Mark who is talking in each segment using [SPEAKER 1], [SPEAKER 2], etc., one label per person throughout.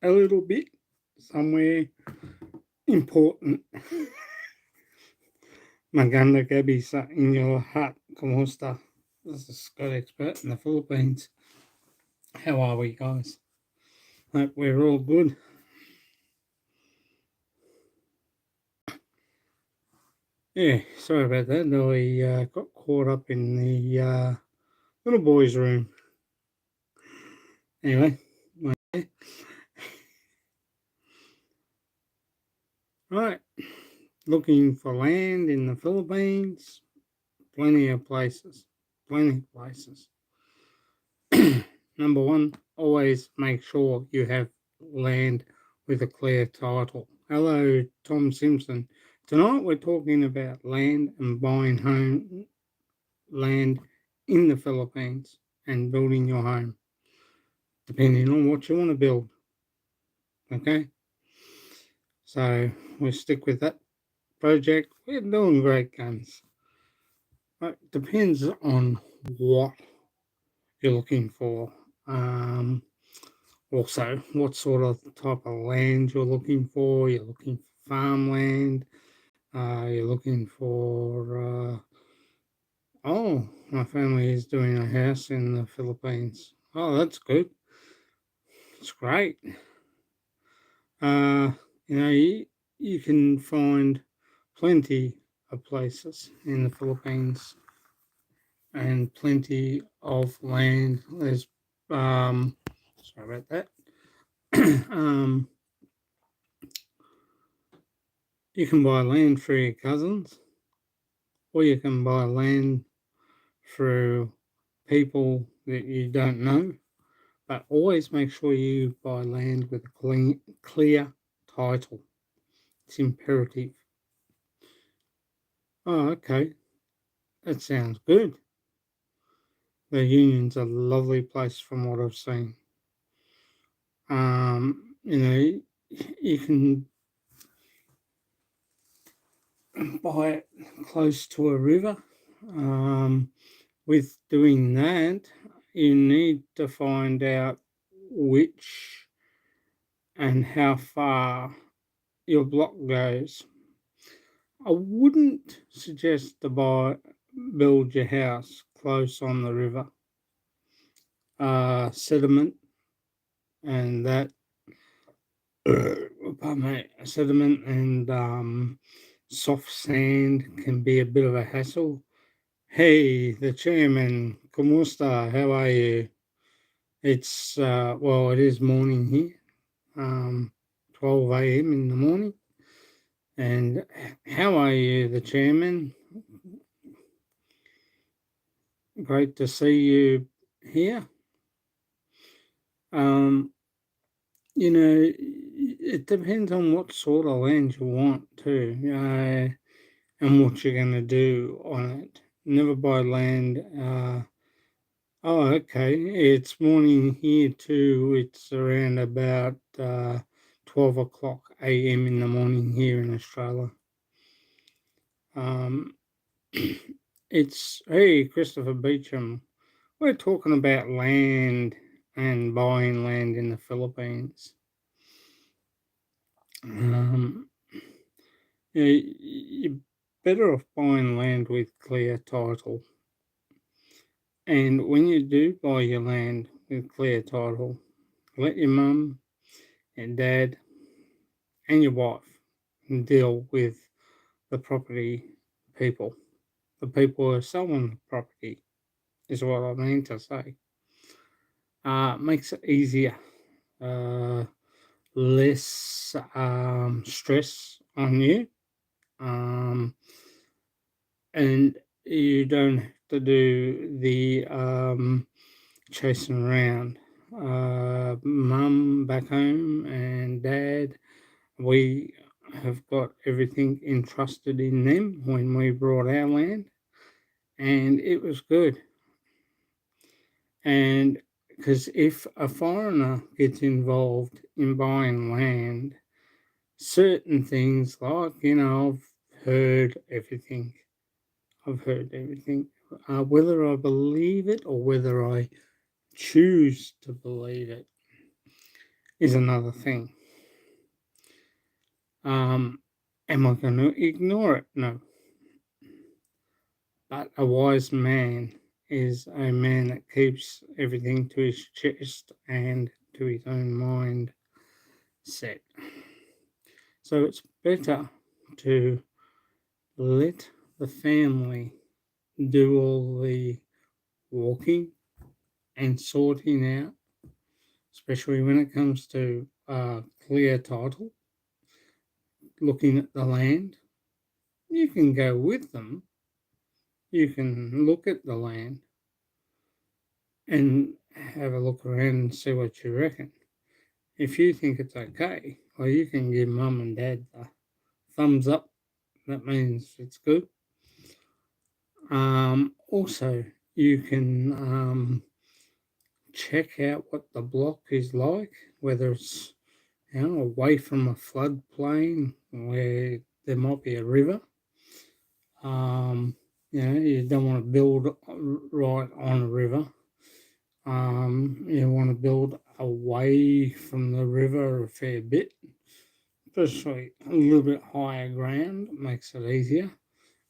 [SPEAKER 1] a little bit somewhere important. Maganda gabi sa inyo lahat. Kumusta? This is Scott Expert in the Philippines. How are we, guys? Hope we're all good. Yeah, sorry about that. I got caught up in the little boy's room. Anyway, right. Looking for land in the Philippines. Plenty of places. Number one, always make sure you have land with a clear title. Hello, Tom Simpson. Tonight we're talking about land and buying home land in the Philippines and building your home, depending on what you want to build. Okay? So we'll stick with that project. We're doing great guns. It depends on what you're looking for. Also, what sort of type of land you're looking for. You're looking for farmland. You're looking for. My family is doing a house in the Philippines. Oh, that's good. It's great. Uh, you can find plenty of places in the Philippines and plenty of land. There's, sorry about that. You can buy land through your cousins, or you can buy land through people that you don't know. But always make sure you buy land with a clear title. It's imperative. Oh, okay. That sounds good. The Union's a lovely place from what I've seen. You can buy it close to a river. With doing that, you need to find out which and how far your block goes. I wouldn't suggest to build your house close on the river. Sediment and that, sediment and soft sand can be a bit of a hassle. Hey, the chairman, Kumusta, how are you? It's, it is morning here, 12 a.m. in the morning. And how are you, the chairman? Great to see you here. It depends on what sort of land you want too, and what you're going to do on it. Never buy land. Okay. It's morning here too. It's around about 12 o'clock a.m. in the morning here in Australia. Hey, Christopher Beecham. We're talking about land and buying land in the Philippines. You're better off buying land with clear title. And when you do buy your land with clear title, let your mum and dad and your wife deal with the property people. The people who are selling the property is what I mean to say. Makes it easier. Less stress on you. And you don't have to do the chasing around. Mum back home and dad, we have got everything entrusted in them when we brought our land, and it was good. And because if a foreigner gets involved in buying land, certain things like, I've heard everything. Whether I believe it or whether I choose to believe it, is another thing. Am I going to ignore it? No. But a wise man is a man that keeps everything to his chest and to his own mind set. So it's better to let the family do all the walking and sorting out, especially when it comes to clear title, looking at the land. You can go with them, you can look at the land and have a look around and see what you reckon. If you think it's okay, well, you can give mum and dad the thumbs up. That means it's good. Also, you can check out what the block is like, whether it's away from a floodplain where there might be a river. You don't want to build right on a river. You want to build away from the river a fair bit, especially a little bit higher ground makes it easier,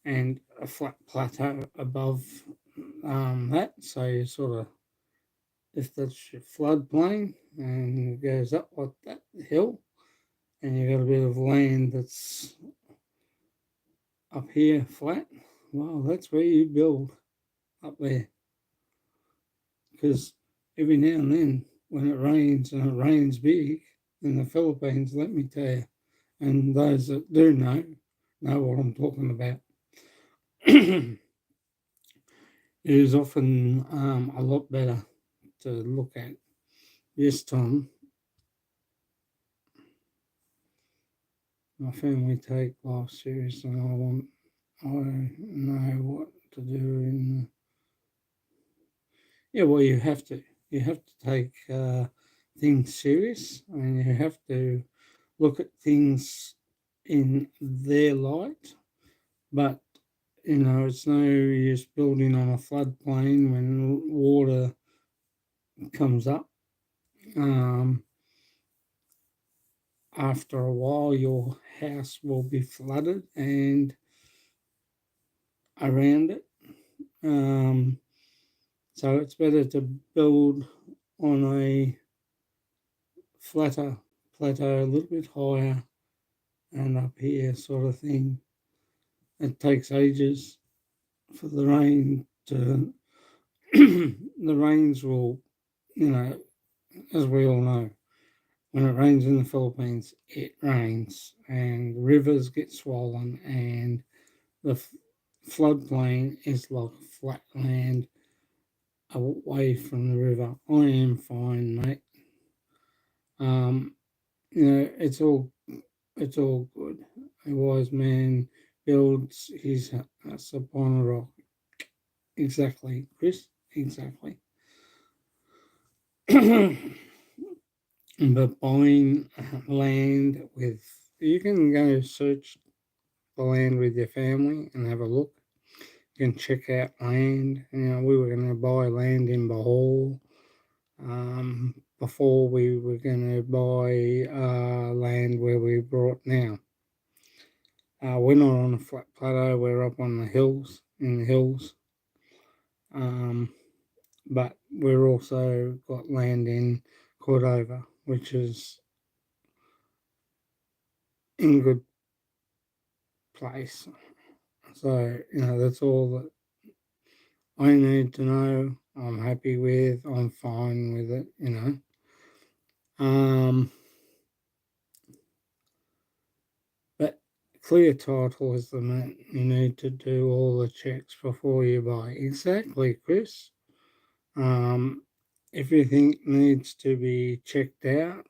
[SPEAKER 1] and a flat plateau above that. So you sort of, if that's your floodplain and it goes up like that hill, and you got a bit of land that's up here flat, well, that's where you build up there. Because every now and then, when it rains and it rains big in the Philippines, let me tell you, and those that do know what I'm talking about. It is often a lot better to look at. Yes, Tom, my family take life serious, and I know what to do in. Yeah, well, you have to. You have to take things serious, and you have to look at things in their light. But it's no use building on a floodplain when water comes up. Um, After a while, your house will be flooded and around it. Um, so it's better to build on a flatter plateau, a little bit higher and up here, sort of thing. It takes ages for the rain to. The rains will, as we all know, when it rains in the Philippines, it rains and rivers get swollen and the floodplain is like flat land away from the river. I am fine, mate. Um, it's all good. A wise man builds his house upon a rock. Exactly, Chris. Exactly. But buying land with, you can go search the land with your family and have a look. You can check out land. We were going to buy land in Bahal before we were going to buy land where we bought now. We're not on a flat plateau, we're up on the hills, in the hills. But we're also got land in Cordova, which is in good place. So, that's all that I need to know. I'm happy with, I'm fine with it. But clear title is the main. You need to do all the checks before you buy. Exactly, Chris. Everything needs to be checked out.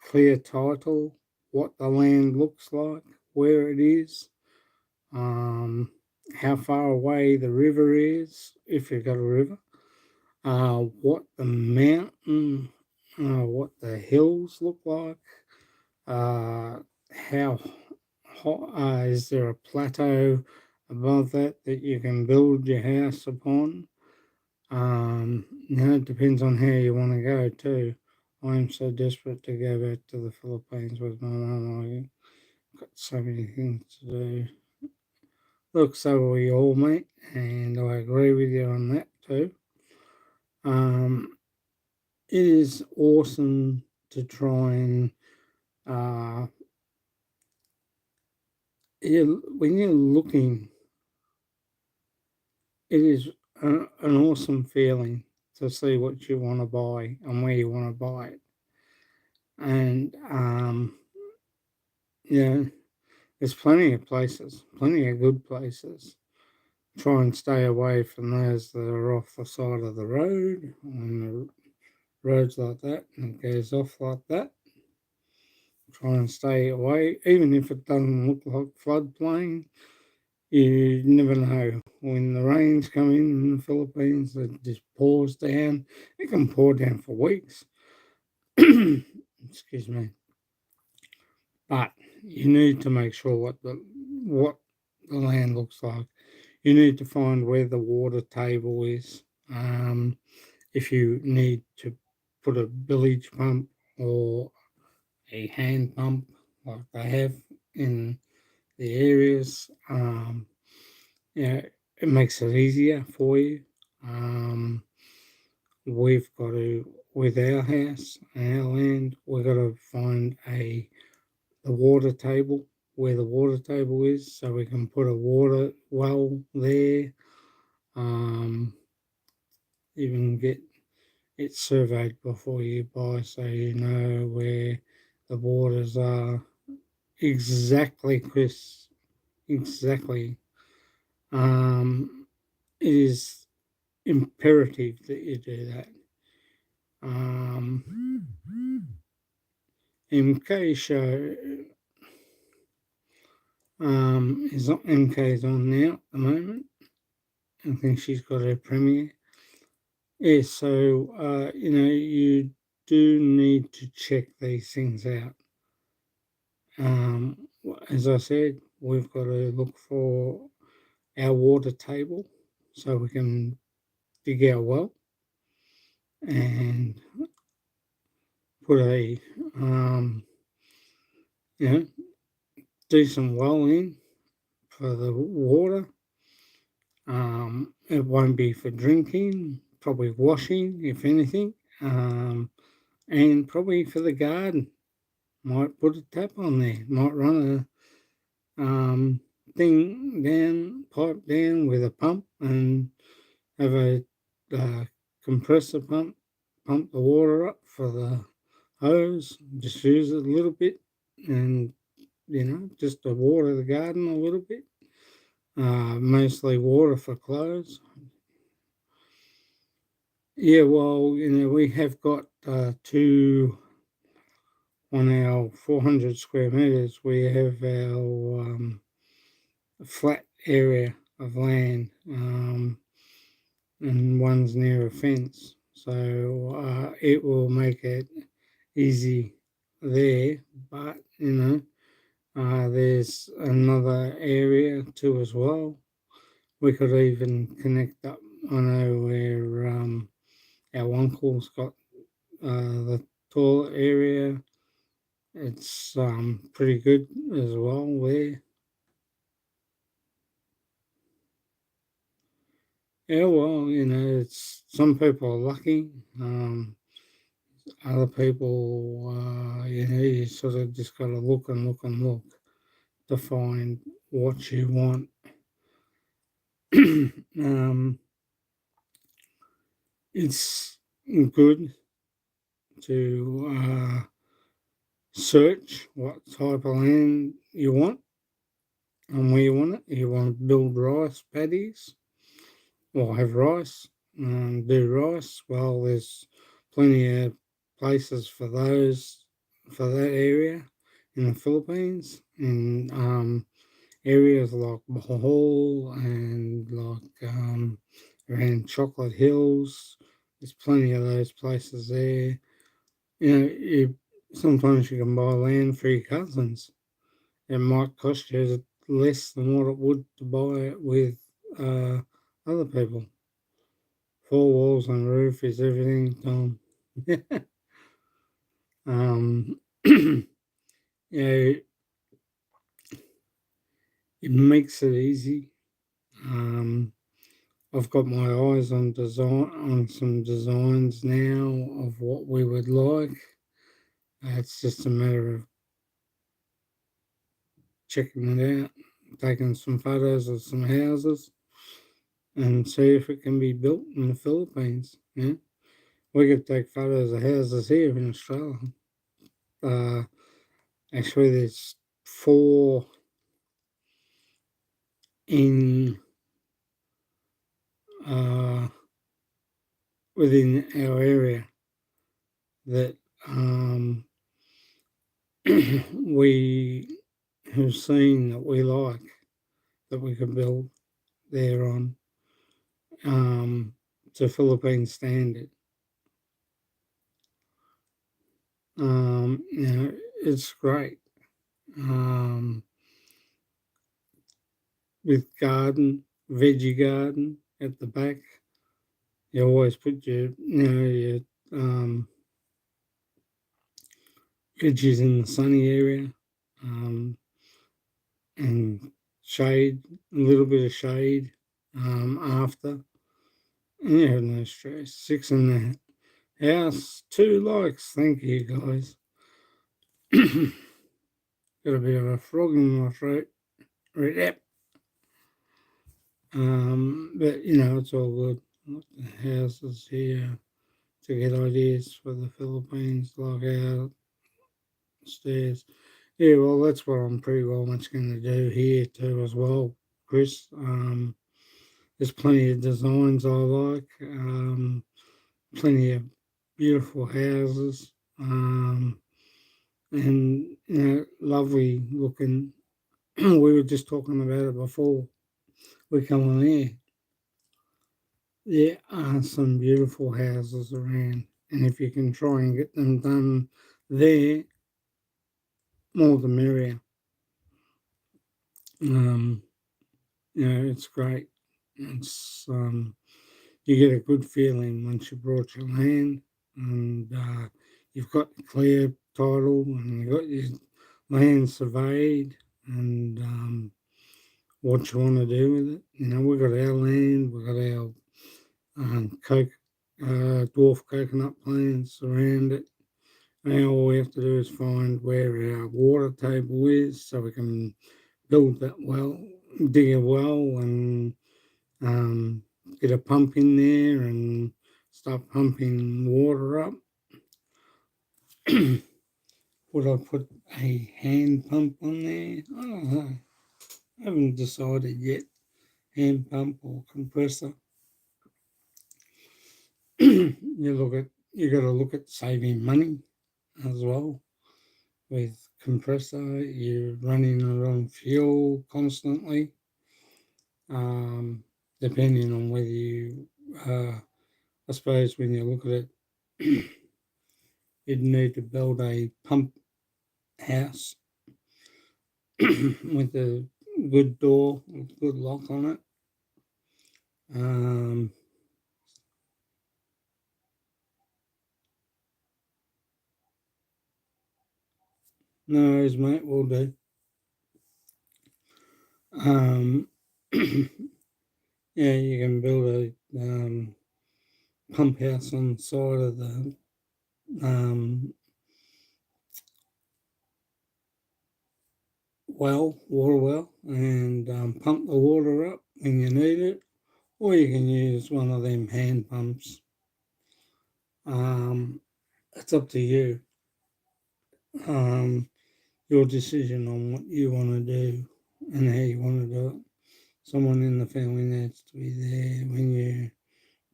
[SPEAKER 1] Clear title, what the land looks like, where it is, how far away the river is, if you've got a river, what the mountain, what the hills look like, how hot, is there a plateau above that you can build your house upon? It depends on how you want to go too. I'm so desperate to go back to the Philippines with my mum. I've got so many things to do. Look, so are we all, mate, and I agree with you on that too. Um, it is awesome to try and uh, when you're looking, it is an awesome feeling to see what you want to buy and where you want to buy it. And yeah, there's plenty of places, plenty of good places. Try and stay away from those that are off the side of the road, on the roads like that, and it goes off like that. Try and stay away, even if it doesn't look like floodplain. You never know. When the rains come in the Philippines, it just pours down. It can pour down for weeks. Excuse me. But you need to make sure what the land looks like. You need to find where the water table is. If you need to put a village pump or a hand pump like they have in the areas, yeah, it makes it easier for you. Um, we've got to, with our house and our land, we've got to find the water table, where the water table is, so we can put a water well there. Um, even get it surveyed before you buy, so you know where the waters are exactly, Chris. Exactly. It is imperative that you do that. Um, MK show MK is on now at the moment. I think she's got her premiere. Yeah, so you do need to check these things out. Um, as I said, we've got to look for our water table so we can dig our well and put a you know decent well in for the water. It won't be for drinking, probably washing, if anything, and probably for the garden. Might put a tap on there. Might run a thing down, pipe down with a pump, and have a compressor pump the water up for the hose. Just use it a little bit, and just to water the garden a little bit. Mostly water for clothes. Yeah, well, we have got two on our 400 square meters. We have our flat area of land, and one's near a fence, so it will make it easy there. But there's another area too as well. We could even connect up. I know where our uncle's got the toilet area. It's pretty good as well there. Yeah, well, it's some people are lucky. Other people, you sort of just got to look and look and look to find what you want. um, it's good to search what type of land you want and where you want it. You want to build rice paddies or have rice, do rice. Well, there's plenty of places for those, for that area in the Philippines, in areas like Bohol and like around Chocolate Hills. There's plenty of those places there. Sometimes you can buy land for your cousins. It might cost you less than what it would to buy it with uh, other people. Four walls and roof is everything, Tom. You know, it makes it easy. Um, I've got my eyes on some designs now of what we would like. It's just a matter of checking it out, taking some photos of some houses, and see if it can be built in the Philippines. Yeah, we could take photos of houses here in Australia. Uh, Actually, there's 4 in uh, within our area that we have seen that we like, that we could build there on to Philippine standard. You know, it's great. Um, with veggie garden at the back. You always put your veggies in the sunny area, and shade, a little bit of shade after. And you have no stress. 6 in the house, 2 likes. Thank you, guys. Got a bit of a frog in my throat. Right. But it's all good. The houses here to get ideas for the Philippines, like our stairs. Yeah, well, that's what I'm pretty well much going to do here too as well, Chris. There's plenty of designs I like. Plenty of beautiful houses. And lovely looking. We were just talking about it before we come on here. There are some beautiful houses around, and if you can try and get them done there, more the merrier. Um, it's great. It's You get a good feeling once you brought your land, and you've got clear title, and you've got your land surveyed, and what you want to do with it. We've got our land, we've got our dwarf coconut plants around it. Now all we have to do is find where our water table is so we can build that well, dig a well, and um, get a pump in there and start pumping water up. Would I put a hand pump on there? I don't know. I haven't decided yet. Hand pump or compressor. You got to look at saving money as well. With compressor, you're running it on fuel constantly. Depending on whether I suppose when you look at it, you'd need to build a pump house with a good door, with good lock on it. Um, no, as mate will do. Um, yeah, you can build a pump house on the side of the water well, and pump the water up when you need it, or you can use one of them hand pumps. It's up to you. Um, your decision on what you want to do and how you want to do it. Someone in the family needs to be there when you're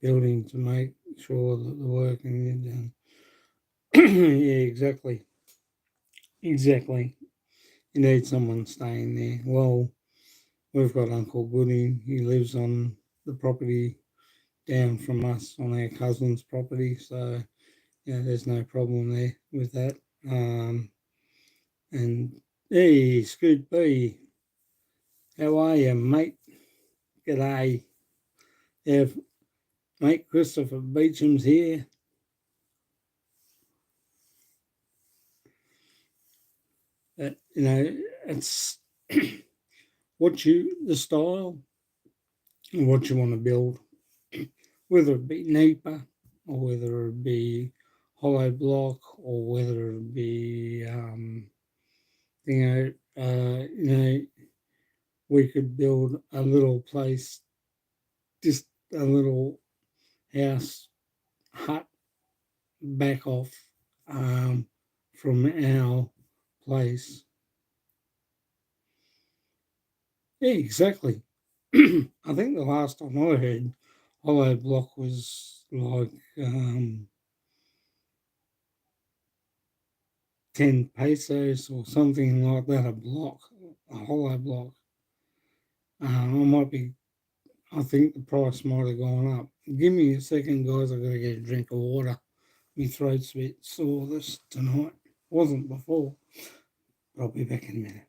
[SPEAKER 1] building to make sure that the work can get done. Yeah, exactly. Exactly. You need someone staying there. Well, we've got Uncle Goody. He lives on the property down from us on our cousin's property, so there's no problem there with that. And hey, Scoot B, how are you, mate? G'day. Yeah, mate, Christopher Beecham's here. But it's the style and what you want to build, whether it be NEPA or whether it be hollow block or whether it be we could build a little place, just a little house hut back off um, from our place. Yeah, exactly. I think the last time I heard hollow block was like 10 pesos or something like that a block, a hollow block. I might be, I think the price might have gone up. Give me a second, guys. I've got to get a drink of water. My throat's a bit sore this tonight. Wasn't before, but I'll be back in a minute.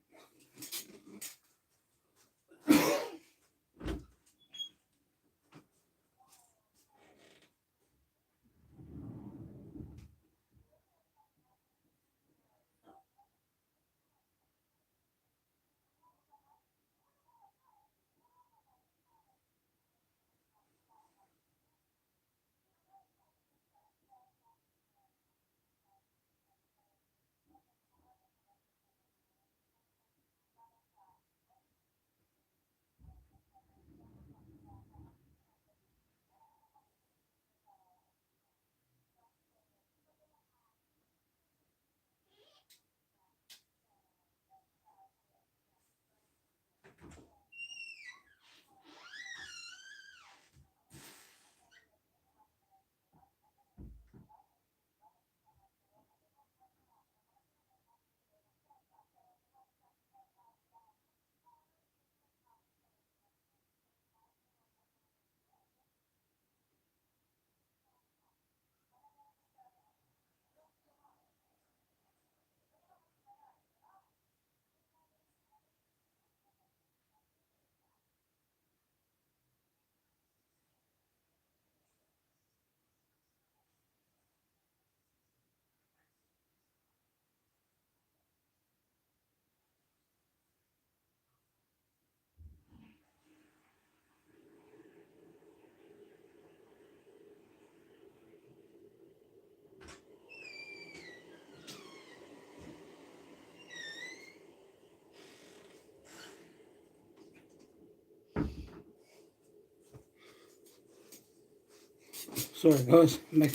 [SPEAKER 1] Sorry, guys. I'm back.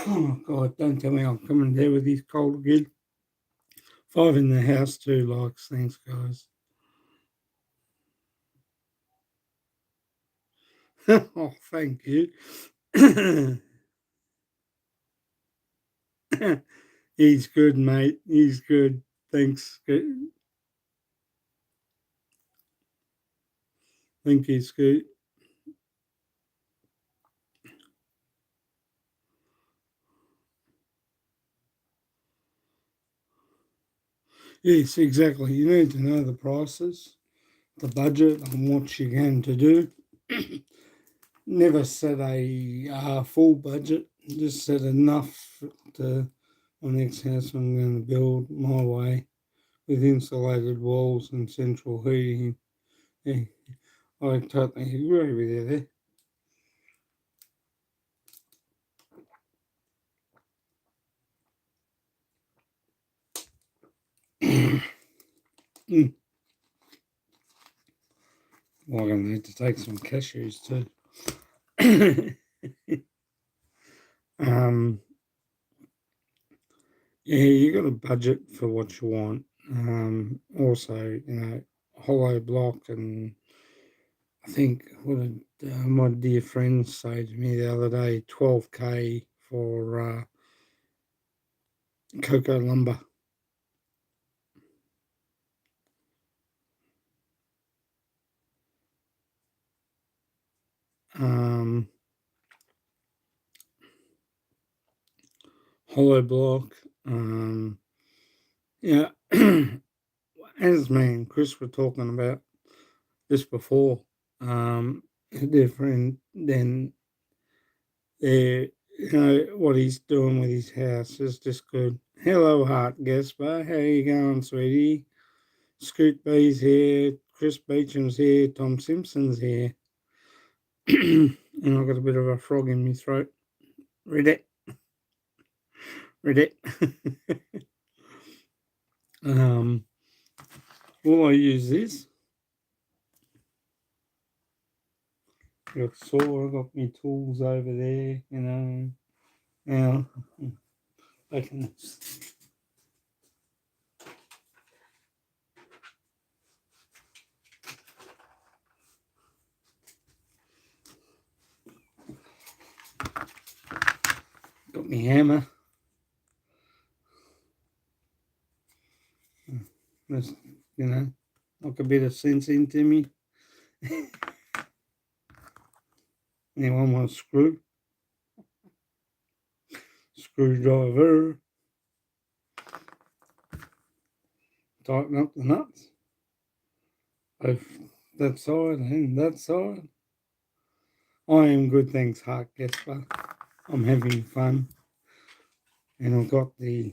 [SPEAKER 1] Oh, God, don't tell me I'm coming there with this cold again. 5 in the house too, likes. Thanks, guys. Oh, thank you. He's good, mate. He's good. Thanks. Thank you, Scoot. Yes, exactly. You need to know the prices, the budget, and what you're going to do. Never set a full budget. Just set enough to my next house I'm going to build my way with insulated walls and central heating. Yeah, I totally agree with you there. Mm. Well, I'm going to need to take some cashews too. um, yeah, you got to budget for what you want. Also, hollow block, and I think what did my dear friend say to me the other day? 12K for cocoa lumber. Um, hollow block. Yeah, as me and Chris were talking about this before, different than what he's doing with his house is just good. Hello, Heart Gasper. How you going, sweetie? Scoot B's here. Chris Beecham's here. Tom Simpson's here. And I've got a bit of a frog in my throat. Read it. Read it. Will I use this? Got saw, I got my tools over there, Now I can got my hammer. Just, knock a bit of sense into me. Anyone want a screwdriver? Tighten up the nuts. Both that side and that side. I am good, thanks, Heart Gasper. I'm having fun. And I've got the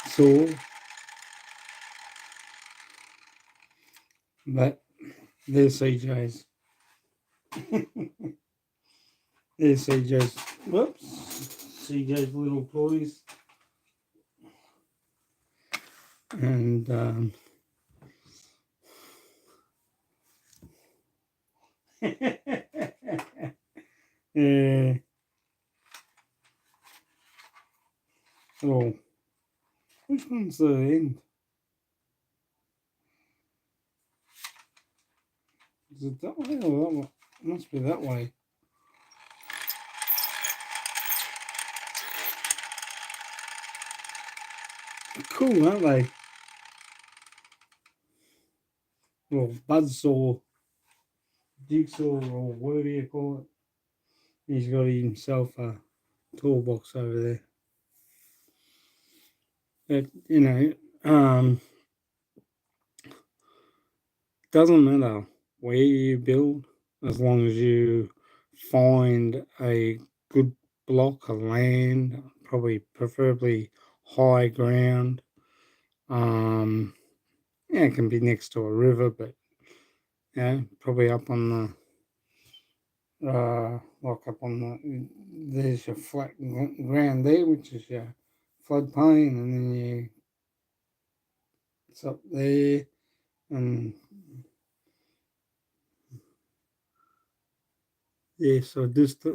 [SPEAKER 1] saw. But there's CJ's. There's CJ's. Whoops. CJ's little toys. And yeah. Oh, which one's the end? Is it that way or that way? It must be that way. Cool, aren't they? Well, buzzsaw, jigsaw, or whatever you call it. He's got himself a toolbox over there. But, doesn't matter where you build as long as you find a good block of land, probably preferably high ground. It can be next to a river, but probably up on like up on there's your flat ground there, which is your floodplain, and then it's up there, and so just uh,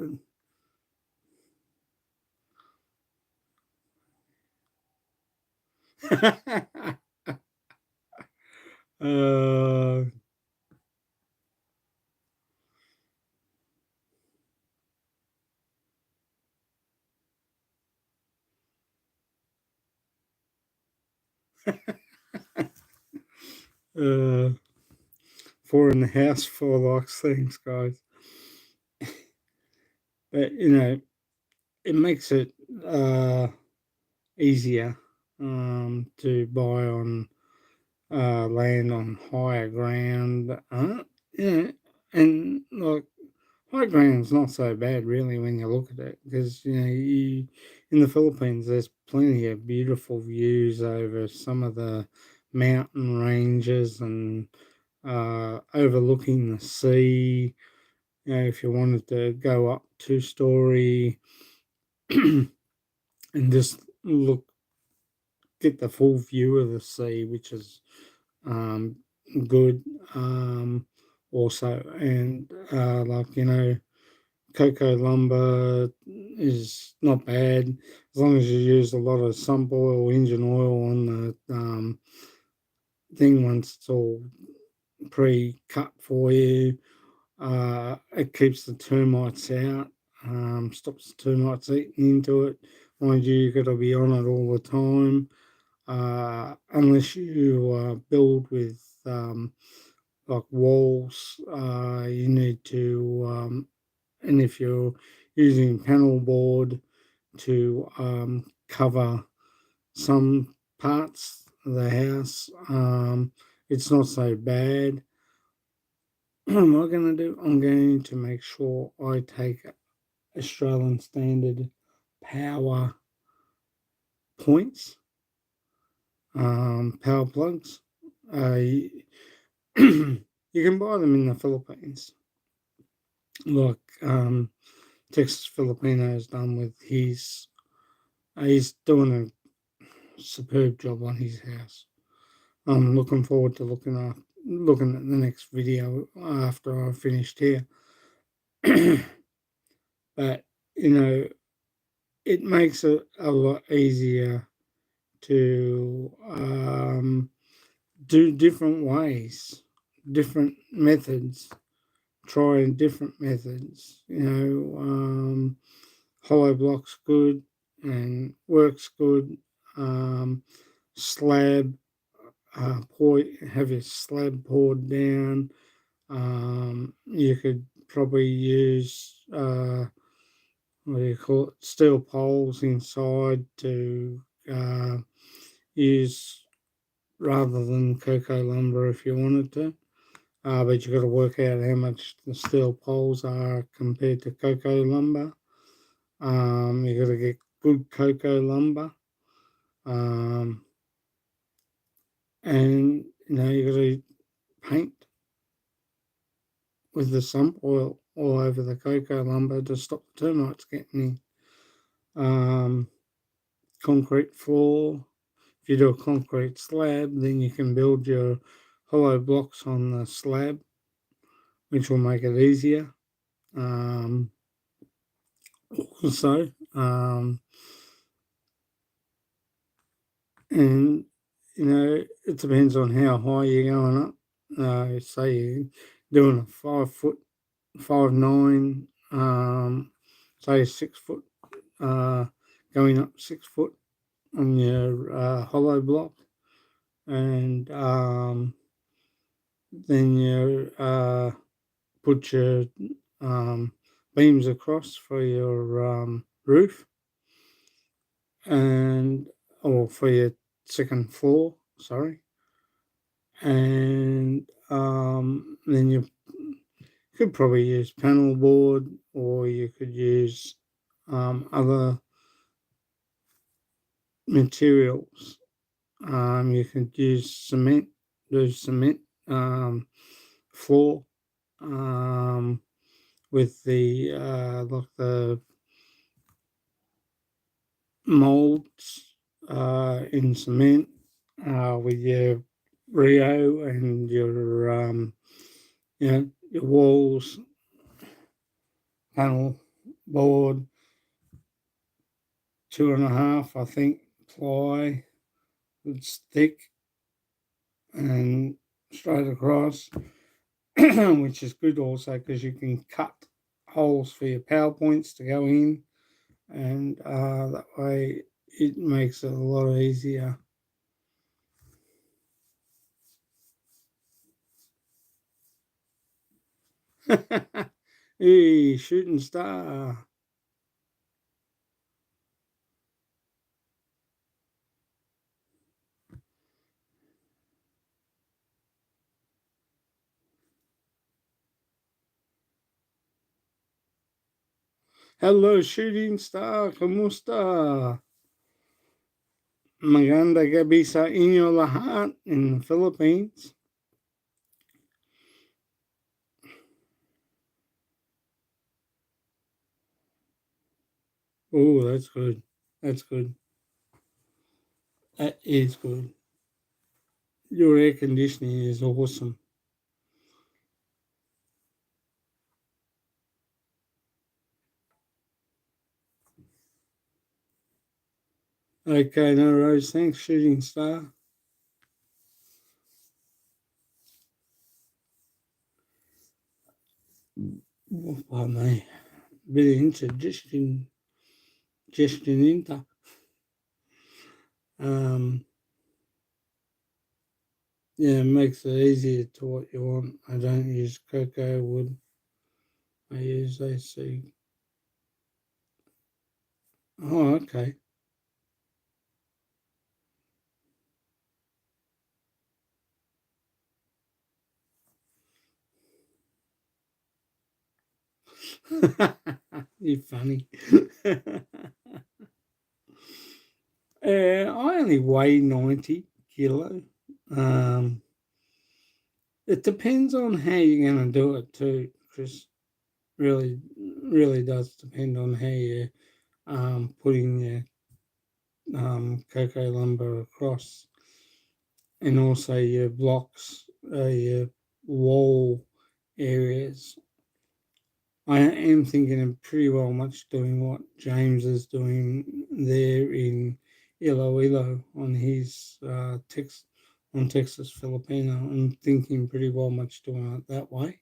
[SPEAKER 1] uh, four in the house for likes things, guys. But it makes it easier to buy on land on higher ground. And like high ground's not so bad really when you look at it, because you in the Philippines there's plenty of beautiful views over some of the mountain ranges and overlooking the sea. If you wanted to go up 2-story and just get the full view of the sea, which is good. Also, and cocoa lumber is not bad as long as you use a lot of sump oil, engine oil on the thing once it's all pre-cut for you. It keeps the termites out, stops the termites eating into it. Mind you, you've got to be on it all the time. Unless you build with like walls, you need to, and if you're using panel board, to cover some parts of the house. It's not so bad. What am I going to do? I'm going to make sure I take Australian standard power points, power plugs. You can buy them in the Philippines, like Texas Filipino has done with his. He's doing a superb job on his house. I'm looking forward to looking at the next video after I've finished here. But it makes it a lot easier to do different ways, different methods, try different methods. Hollow blocks good and works good. Slab, have your slab poured down. You could probably use what do you call it? Steel poles inside to use rather than cocoa lumber if you wanted to. But you've got to work out how much the steel poles are compared to cocoa lumber. You've got to get good cocoa lumber. And you've got to paint with the sump oil all over the cocoa lumber to stop the termites getting in. Concrete floor. If you do a concrete slab, then you can build your hollow blocks on the slab, which will make it easier. Also, and it depends on how high you're going up. Say you're doing a 5 foot, 5'9", say 6 foot, going up 6 foot on your hollow block, and then you put your beams across for your roof, or for your second floor, sorry, and then you could probably use panel board, or you could use other materials. You could use cement, floor, with the molds in cement, with your Rio and your your walls, panel board, 2.5, I think, ply. It's thick and straight across, which is good also because you can cut holes for your PowerPoints to go in, and that way it makes it a lot easier. Hey, shooting star. Hello, shooting star. Kamusta? Maganda gabi sa inyo lahat in the Philippines. Oh, that's good. That's good. That is good. Your air conditioning is awesome. Okay, no worries. Thanks, shooting star. Oh, pardon me. Bit of indigestion. Into. Yeah, it makes it easier to what you want. I don't use cocoa wood. I use AC. Oh, okay. You're funny. I only weigh 90 kilo. Um, it depends on how you're going to do it too, Chris. Really, really does depend on how you're putting your cocoa lumber across, and also your blocks, your wall areas. I am thinking of pretty well much doing what James is doing there in Iloilo on his on Texas Filipino. I'm thinking pretty well much doing it that way.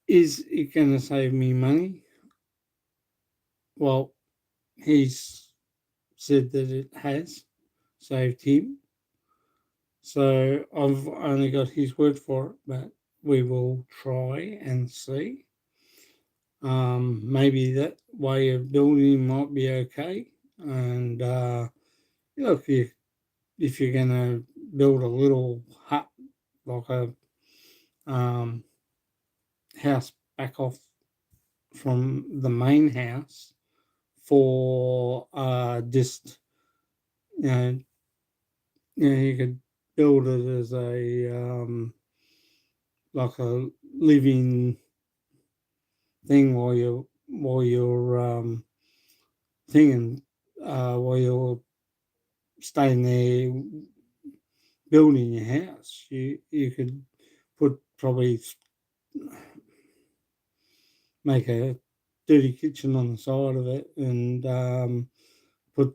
[SPEAKER 1] Is it going to save me money? Well, he's said that it has saved him. So I've only got his word for it, but we will try and see. Maybe that way of building might be okay. And look, if you're going to build a little hut, like a um, house back off from the main house for just, you know, you could build it as a like a living thing while you're thinking while you're staying there building your house. You could put probably make a dirty kitchen on the side of it and put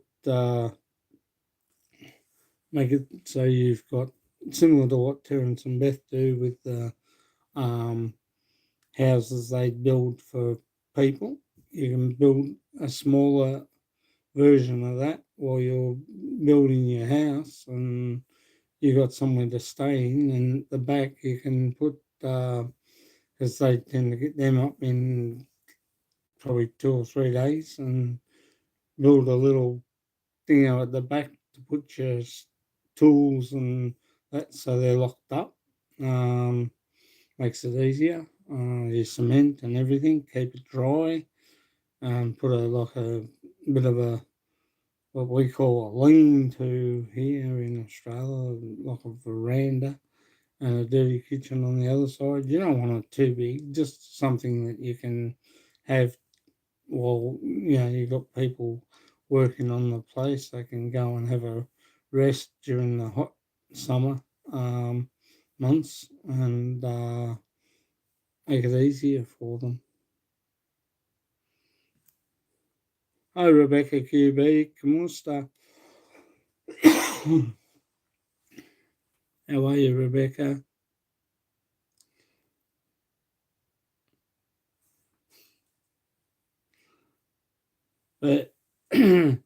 [SPEAKER 1] make it so you've got similar to what Terence and Beth do with the um, houses they build for people. You can build a smaller version of that while you're building your house, and you got somewhere to stay in. And at the back, you can put because they tend to get them up in probably 2 or 3 days, and build a little thing out at the back to put your tools and that, so they're locked up. Um, Makes it easier. Your cement and everything, keep it dry, and put a bit of a what we call a lean-to here in Australia, like a veranda and a dirty kitchen on the other side. You don't want it too big, just something that you can have while you've got people working on the place. They can go and have a rest during the hot summer um, months and make it easier for them. Hi, Rebecca QB. Kamusta. How are you, Rebecca? But I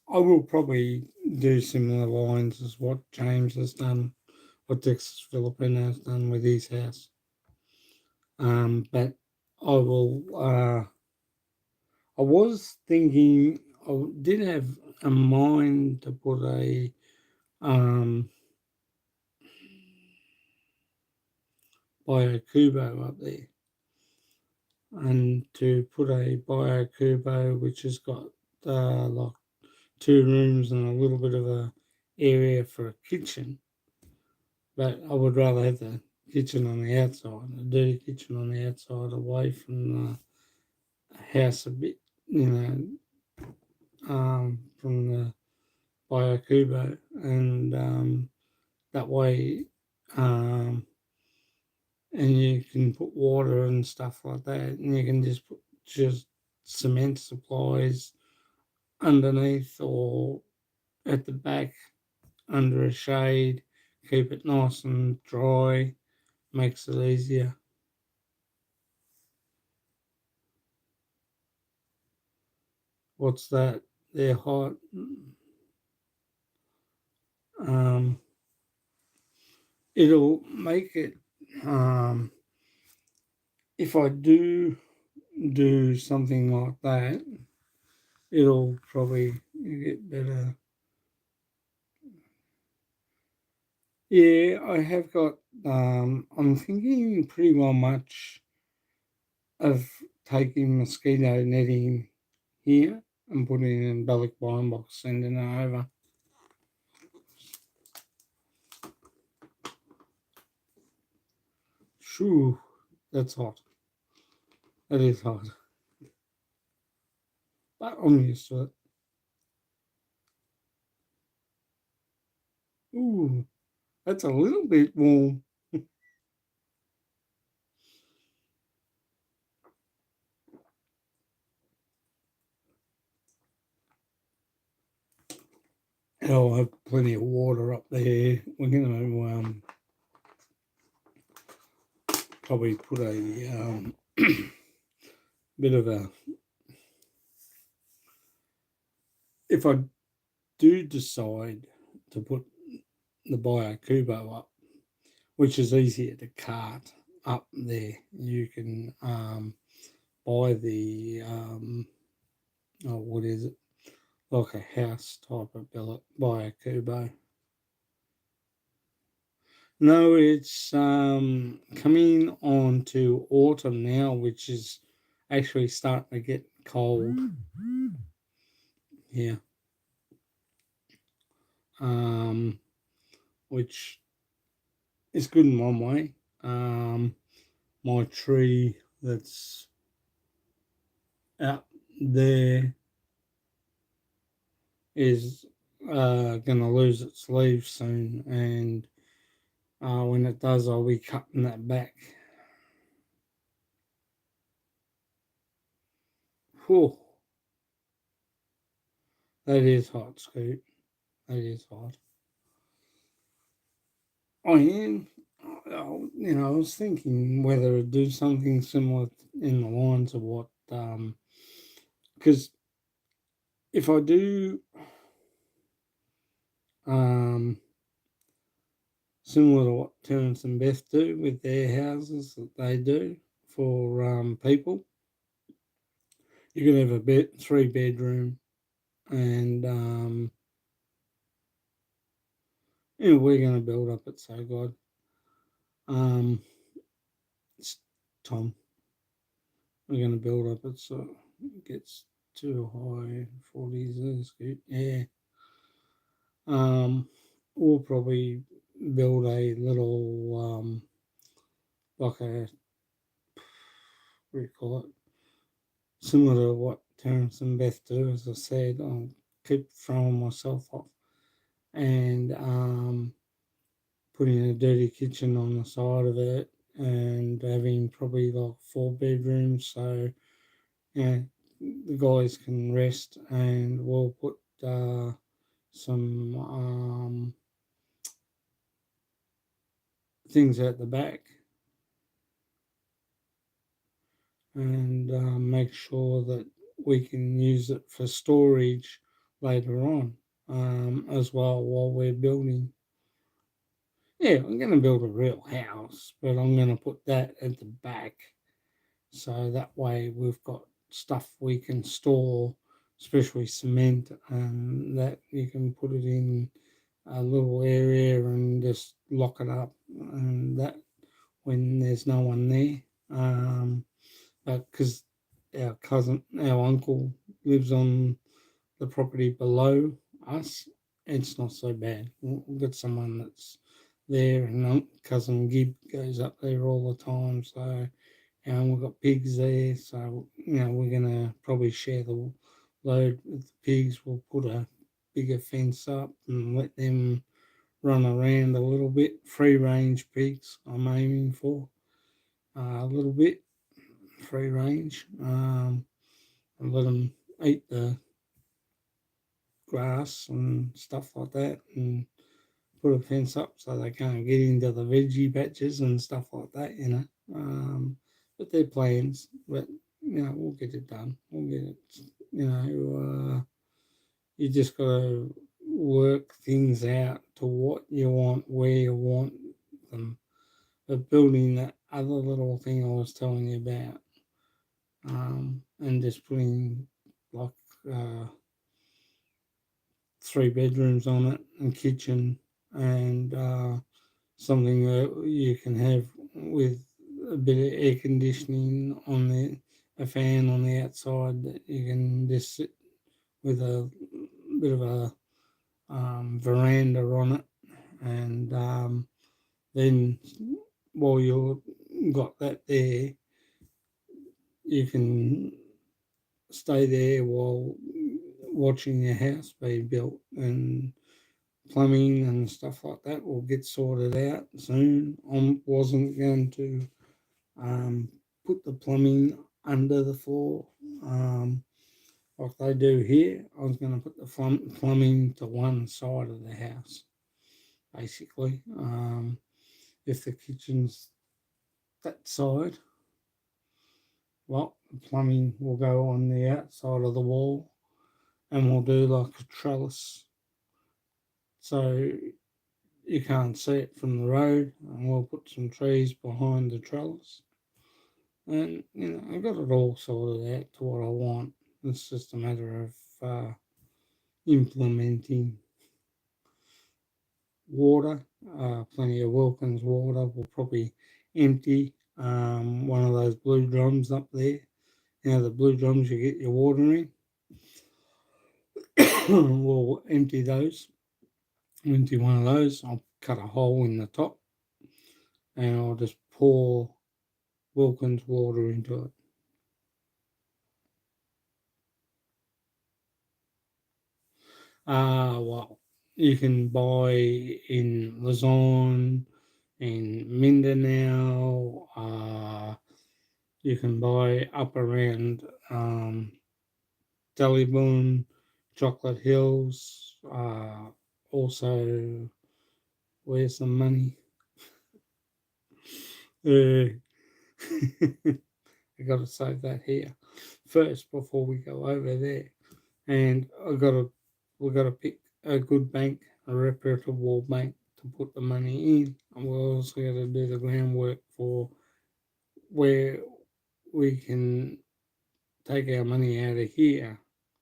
[SPEAKER 1] will probably do similar lines as what James has done, what Texas Philippine has done with his house. But I will. I was thinking. I did have a mind to put a um, bio kubo up there, and to put a bio kubo which has got like 2 rooms and a little bit of a area for a kitchen. But I would rather have the kitchen on the outside, a dirty kitchen on the outside, away from the house a bit, from the Byakubo, and that way, um, and you can put water and stuff like that, and you can just put just cement supplies underneath or at the back under a shade, keep it nice and dry, makes it easier. What's that? They're hot. Um, it'll make it, if I do do something like that, it'll probably get better. Yeah, I have got. I'm thinking pretty well much of taking mosquito netting here and putting it in a bellic blind box, sending it over. Shoo, that's hot. That is hot. But I'm used to it. Ooh, that's a little bit warm. I'll have plenty of water up there. We're going to probably put a bit of a. If I do decide to put the Akubo up, which is easier to cart up there, you can buy the what is it? Like a house type of billet Akubo. No, it's coming on to autumn now, which is actually starting to get cold. Yeah. Um, which is good in one way. My tree that's out there is going to lose its leaves soon, and when it does, I'll be cutting that back. Whew, that is hot, Scoot. That is hot. I am. I was thinking whether to do something similar in the lines of what, because if I do um, similar to what Terence and Beth do with their houses that they do for people, you can have a 3 bedroom, and we're going to build up it. So God, um, it's Tom. We're going to build up it so it gets too high 40s. Is good. Yeah. We'll probably build a little like a, what do you call it? Similar to what Terence and Beth do. As I said, I'll keep throwing myself off, and putting a dirty kitchen on the side of it, and having probably like 4 bedrooms, so yeah, the guys can rest, and we'll put some things at the back, and make sure that we can use it for storage later on, as well, while we're building. Yeah, I'm going to build a real house, but I'm going to put that at the back, so that way we've got stuff we can store, especially cement, and that you can put it in a little area and just lock it up, and that when there's no one there. Because our uncle lives on the property below us, it's not so bad. We've got someone that's there, and cousin Gib goes up there all the time. So, and we've got pigs there. So, we're gonna probably share the load with the pigs. We'll put a bigger fence up and let them run around a little bit. Free range pigs, I'm aiming for a little bit free range, and let them eat the grass and stuff like that, and put a fence up so they can't get into the veggie patches and stuff like that. But they're plans, but we'll get it done. We'll get it. You just got to work things out to what you want, where you want them. But building that other little thing I was telling you about, and just putting like uh, 3 bedrooms on it and kitchen and something that you can have with a bit of air conditioning on a fan on the outside that you can just sit with a bit of a veranda on it, and then while you've got that there, you can stay there while watching your house be built, and plumbing and stuff like that will get sorted out soon. I wasn't going to um, put the plumbing under the floor like they do here. I was going to put the plumbing to one side of the house, basically. If the kitchen's that side, well, the plumbing will go on the outside of the wall, and we'll do like a trellis so you can't see it from the road, and we'll put some trees behind the trellis. And, I got it all sorted out to what I want. It's just a matter of implementing water. Plenty of Wilkins water. We'll probably empty one of those blue drums up there. The blue drums you get your water in. We'll empty those. Empty one of those. I'll cut a hole in the top, and I'll just pour Wilkins water into it. Well, you can buy in Luzon, in Mindanao. You can buy up around Delibun, Chocolate Hills. Also, where's the money? I got to save that here first before we go over there. And we got to pick a good bank, a reputable bank to put the money in. And we're also got to do the groundwork for where we can take our money out of here,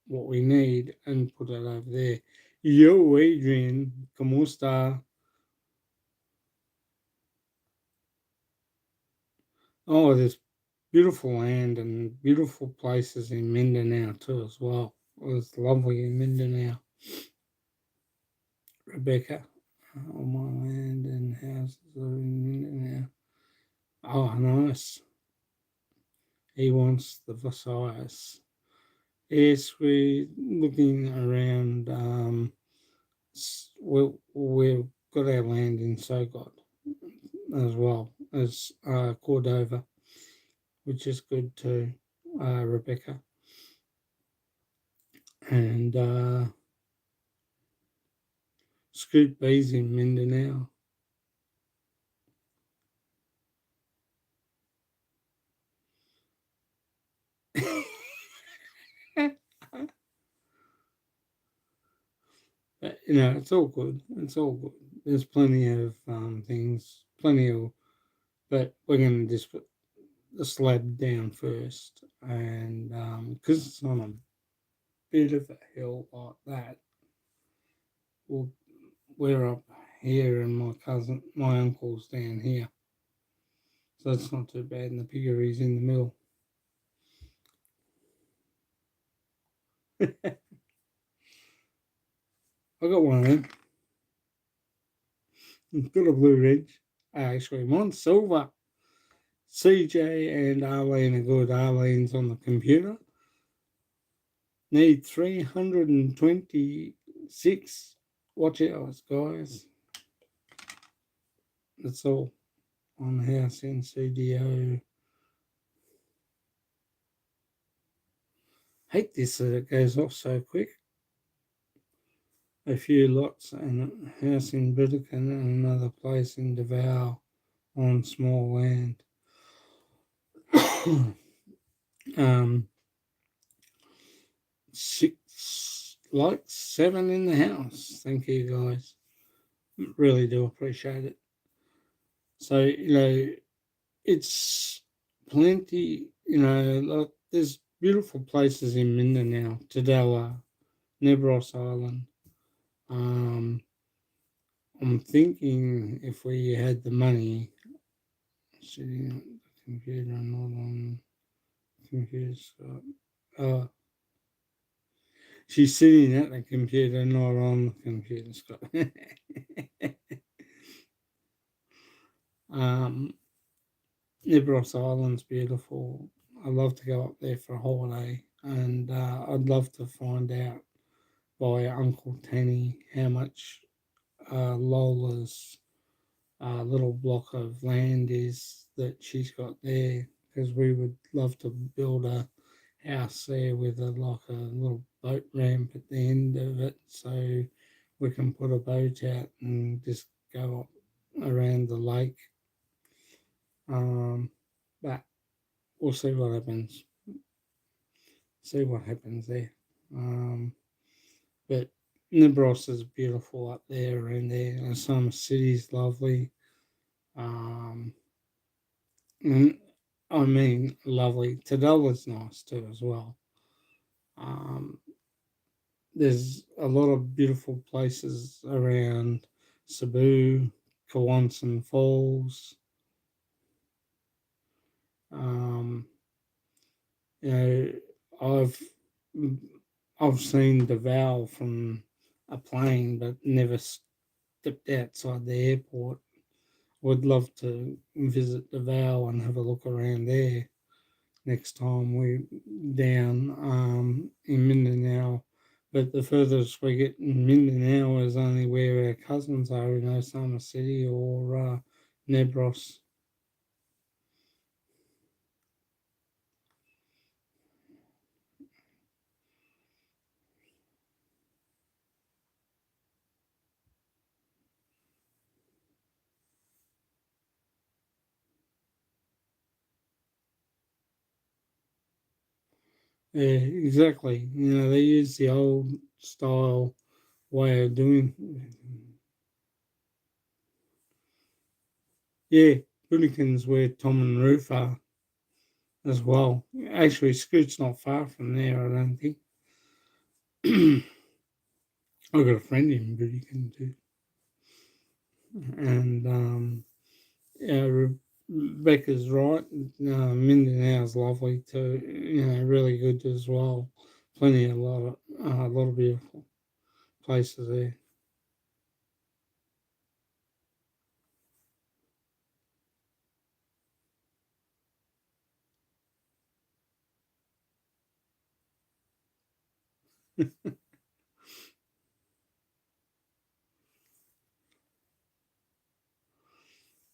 [SPEAKER 1] what we need, and put it over there. Yo, Adrian, ¿cómo está? Oh, there's beautiful land and beautiful places in Mindanao too, as well. It was lovely in Mindanao. Rebecca, all my land and houses are in Mindanao. Oh, nice. He wants the Versailles. Yes, we're looking around. We've got our land in Sogod as well as Cordova, which is good too, Rebecca. And Scoot Bees in Mindanao. But, it's all good. It's all good. There's plenty of things, but we're going to just put the slab down first. And because it's on a bit of a hill like that, we'll, we're up here and my uncle's down here. So it's not too bad. And the piggery's in the middle. I got one of them. Got a blue ridge. Actually, one's silver. CJ and Arlene are good. Arlene's on the computer. Need 326 watch hours, guys. That's all on the house in CDO. Hate this that it goes off so quick. A few lots and a house in Biddican and another place in Davao on small land. 6 likes, 7 in the house. Thank you, guys. Really do appreciate it. So, it's plenty, like there's beautiful places in Mindanao, Tadela, Nebros Island. Um, I'm thinking if we had the money, sitting at the computer, not on the computer, uh, she's sitting at the computer, not on the computer, Scott. um, Nebros Island's beautiful. I'd love to go up there for a holiday, and I'd love to find out by Uncle Tanny how much Lola's little block of land is that she's got there, because we would love to build a house there with like a little boat ramp at the end of it, so we can put a boat out and just go up around the lake. But we'll see what happens. See what happens there. But Nibros is beautiful up there, around there. And some city's lovely. Um, and I mean, lovely. Tadella's nice too, as well. Um, there's a lot of beautiful places around Cebu, Kawansan Falls. Um, you know, I've I've seen the Val from a plane, but never stepped outside the airport. Would love to visit the Val and have a look around there next time we down in Mindanao. But the furthest we get in Mindanao is only where our cousins are in Osama City or Nebros. Yeah, exactly. You know, they use the old style way of doing. Yeah, Budikin's where Tom and Ruth are as well. Actually, Scoot's not far from there, I don't think. I've got a friend in Budikin too. And yeah, Rebecca's right. Mindanao's lovely too. You know, really good as well. Plenty, a lot of beautiful places there.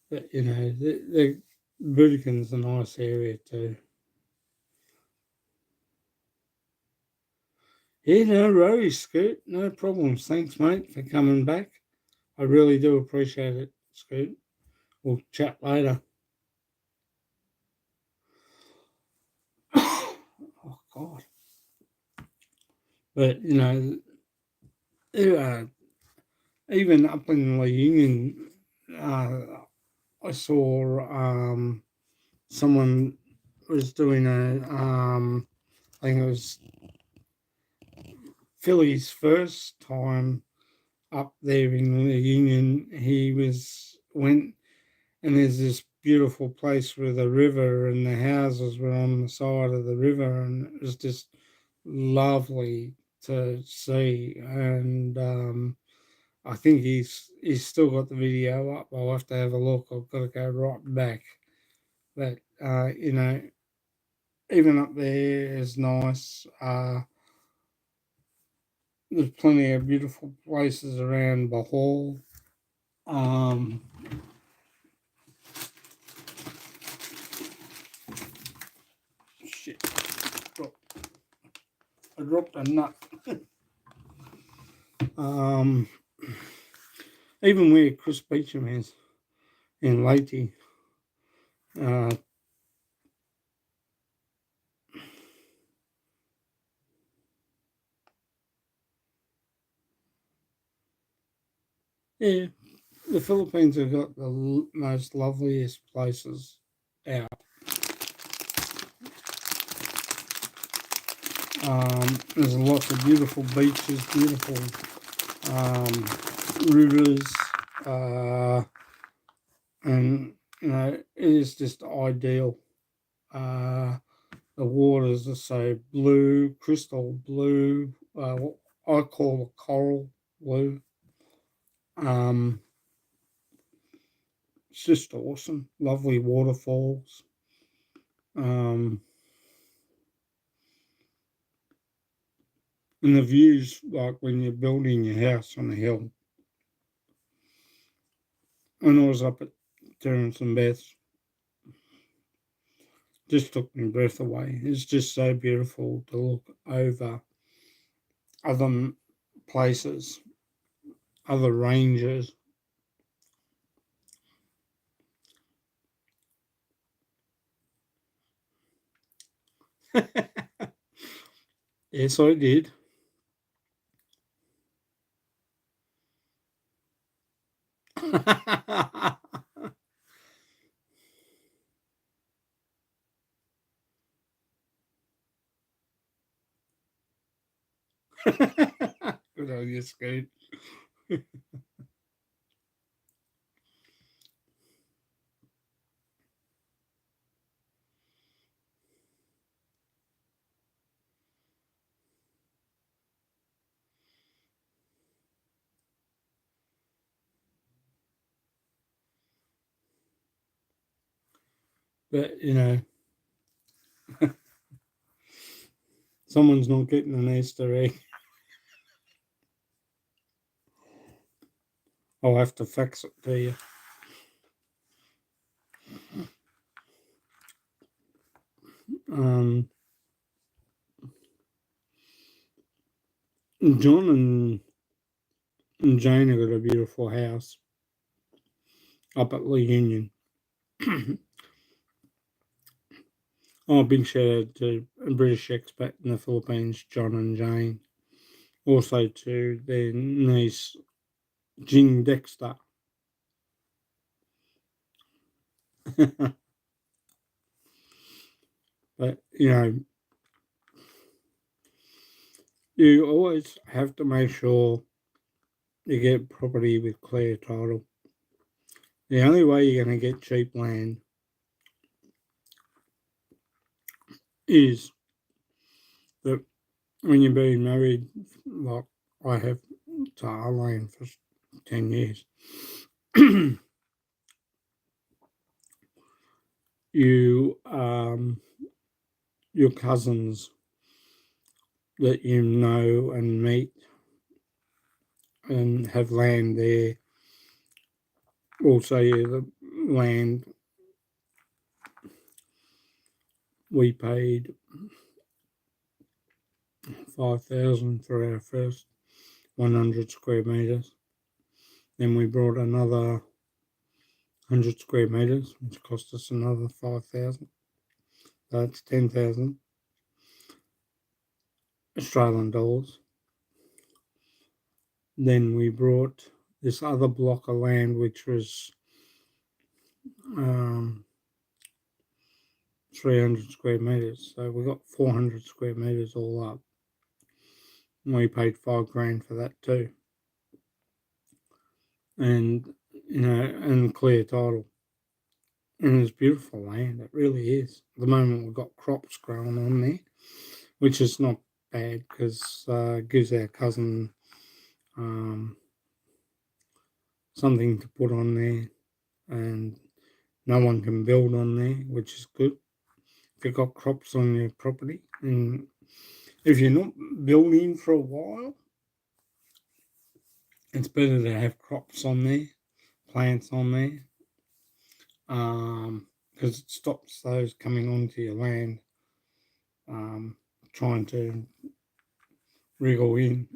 [SPEAKER 1] But you know, the Budikin's a nice area too. Yeah, no worries, Scoot. No problems. Thanks, mate, for coming back. I really do appreciate it, Scoot. We'll chat later. Oh God! But you know, uh, even up in the Union, I saw someone was doing I think it was Philly's first time up there in the Union. He went, and there's this beautiful place with a river, and the houses were on the side of the river, and it was just lovely to see. And I think he's still got the video up. I'll have to have a look. I've got to go right back. But you know, even up there is nice. There's plenty of beautiful places around Bahal. Um, shit, I dropped a nut. um, even where Chris Beecham is in Leyte. Uh, yeah, the Philippines have got the most loveliest places out. There's lots of beautiful beaches, beautiful rivers, and it is just ideal. The waters are so blue, crystal blue. What I call a coral blue. It's just awesome. Lovely waterfalls. Um, and the views, like when you're building your house on a hill. When I was up at Terence and Beth's, just took my breath away. It's just so beautiful to look over other places, other ranges. Yes, I did. Good on you, Scoot. But, someone's not getting an Easter egg. I'll have to fax it to you. Um, John and Jane have got a beautiful house up at Lee Union. Oh, big shout out to a British expat in the Philippines, John and Jane. Also to their niece, Jing Dexter. But, you always have to make sure you get property with clear title. The only way you're going to get cheap land is that when you're being married, like I have to Arlene for 10 years, you, your cousins that you know and meet and have land there will say the land we paid 5,000 for our first 100 square meters. Then we brought another 100 square meters, which cost us another 5,000. That's 10,000 Australian dollars. Then we brought this other block of land, which was 300 square meters. So we got 400 square meters all up. And we paid $5,000 for that too. And, and clear title. And it's beautiful land. It really is. At the moment, we've got crops growing on there, which is not bad because it gives our cousin something to put on there, and no one can build on there, which is good. If you've got crops on your property, and if you're not building for a while, it's better to have crops on there, plants on there, because it stops those coming onto your land, trying to wriggle in,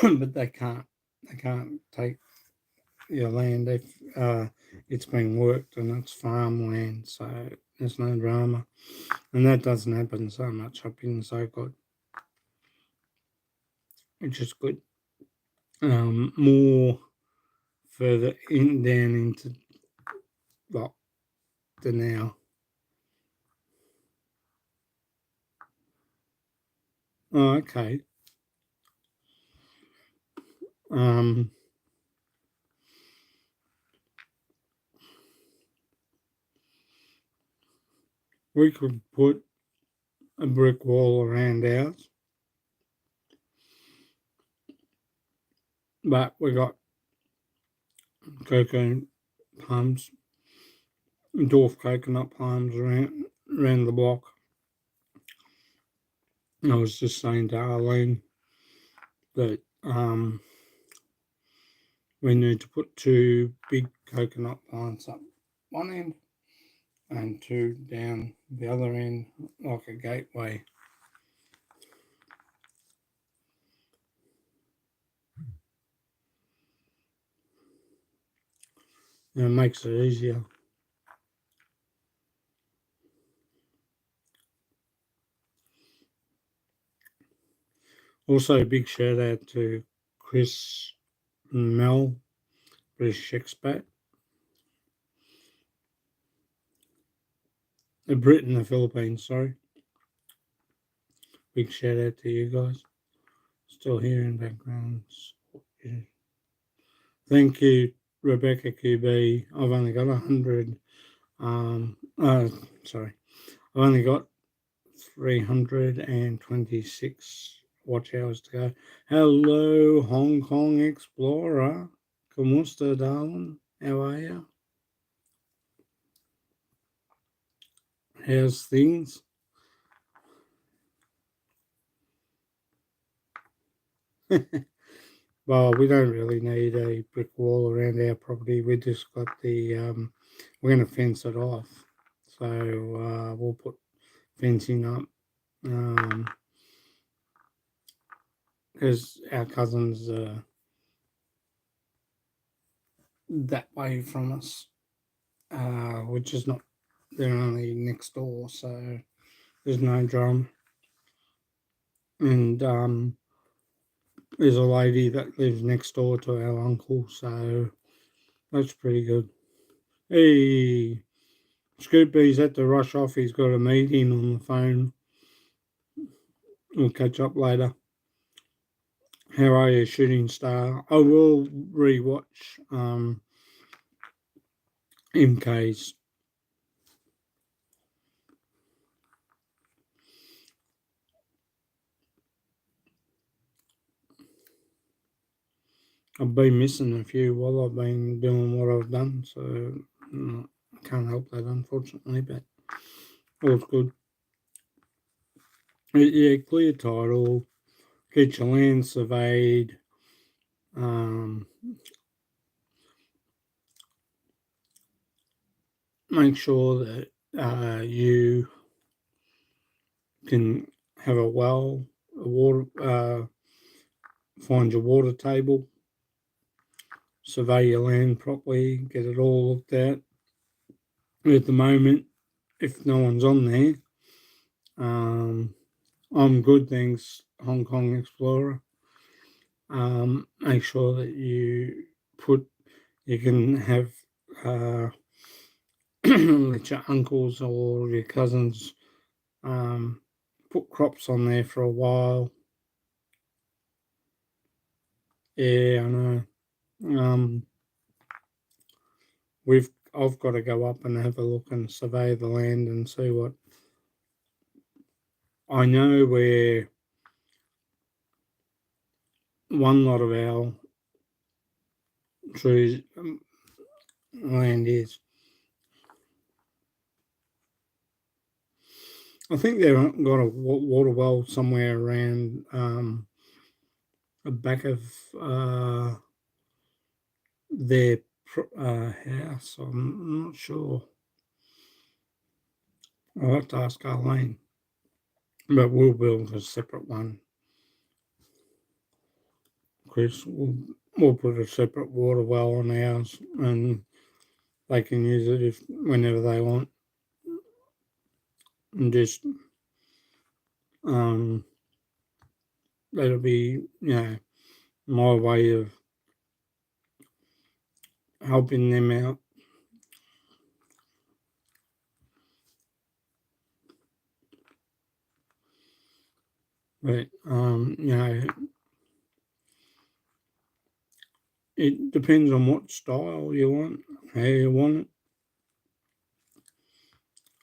[SPEAKER 1] but they can't. They can't take your land if it's been worked and it's farmland, so there's no drama. And that doesn't happen so much up in So Good, which is good. More further down into like the now. Oh, okay. We could put a brick wall around ours, but we got coconut palms, dwarf coconut palms around the block. I was just saying to Arlene that we need to put two big coconut plants up one end and two down the other end, like a gateway. And it makes it easier. Also, a big shout out to Chris and Mel, British expat. Brit in the Philippines, sorry. Big shout out to you guys. Still here in backgrounds. Yeah. Thank you, Rebecca QB. I've only got 100. Sorry. I've only got 326 watch hours to go. Hello, Hong Kong Explorer. Kumusta, darling? How are you? How's things? Well, we don't really need a brick wall around our property. We just got the, we're going to fence it off. So we'll put fencing up because our cousins are that way from us, which is not, they're only next door, so there's no drama. And there's a lady that lives next door to our uncle, so that's pretty good. Hey, Scoopy's had to rush off. He's got a meeting on the phone. We'll catch up later. How are you, Shooting Star? I will rewatch MK's. I've been missing a few while I've been doing what I've done, so I can't help that, unfortunately, but all's good. Yeah, clear title, get your land surveyed, make sure that you can have a well, a water, find your water table, survey your land properly, get it all looked at. At the moment, if no one's on there, I'm good, thanks, Hong Kong Explorer. Make sure that you can have let your uncles or your cousins put crops on there for a while. Yeah, I know. I've got to go up and have a look and survey the land and see what I know where one lot of our trees land is. I think they've got a water well somewhere around the back of their house. I'm not sure. I'll have to ask Arlene, but we'll build a separate one. Chris, we'll put a separate water well on ours, and they can use it whenever they want, and just that'll be my way of helping them out. But it depends on what style you want, how you want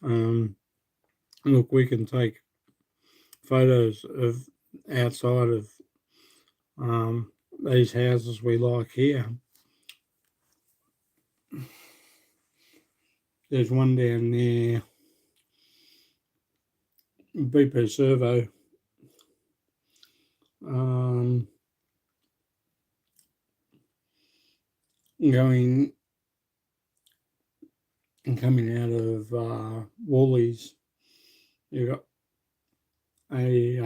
[SPEAKER 1] it. Look, we can take photos of outside of these houses we like here. There's one down there, BP Servo. Going and coming out of Woolies, you got a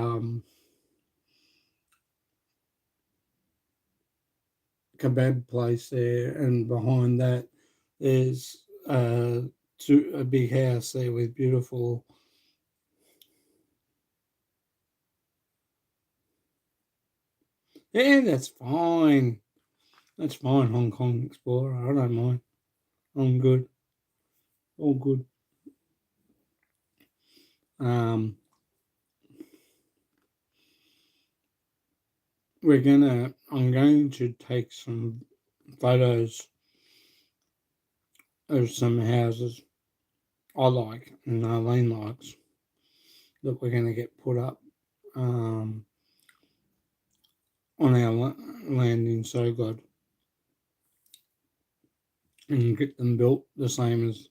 [SPEAKER 1] kebab place there, and behind that there's a big house there with beautiful. Yeah, that's fine. That's fine, Hong Kong Explorer. I don't mind. I'm good. All good. Um, I'm going to take some photos of some houses I like and Arlene likes that we're going to get put up on our land in So God and get them built the same as,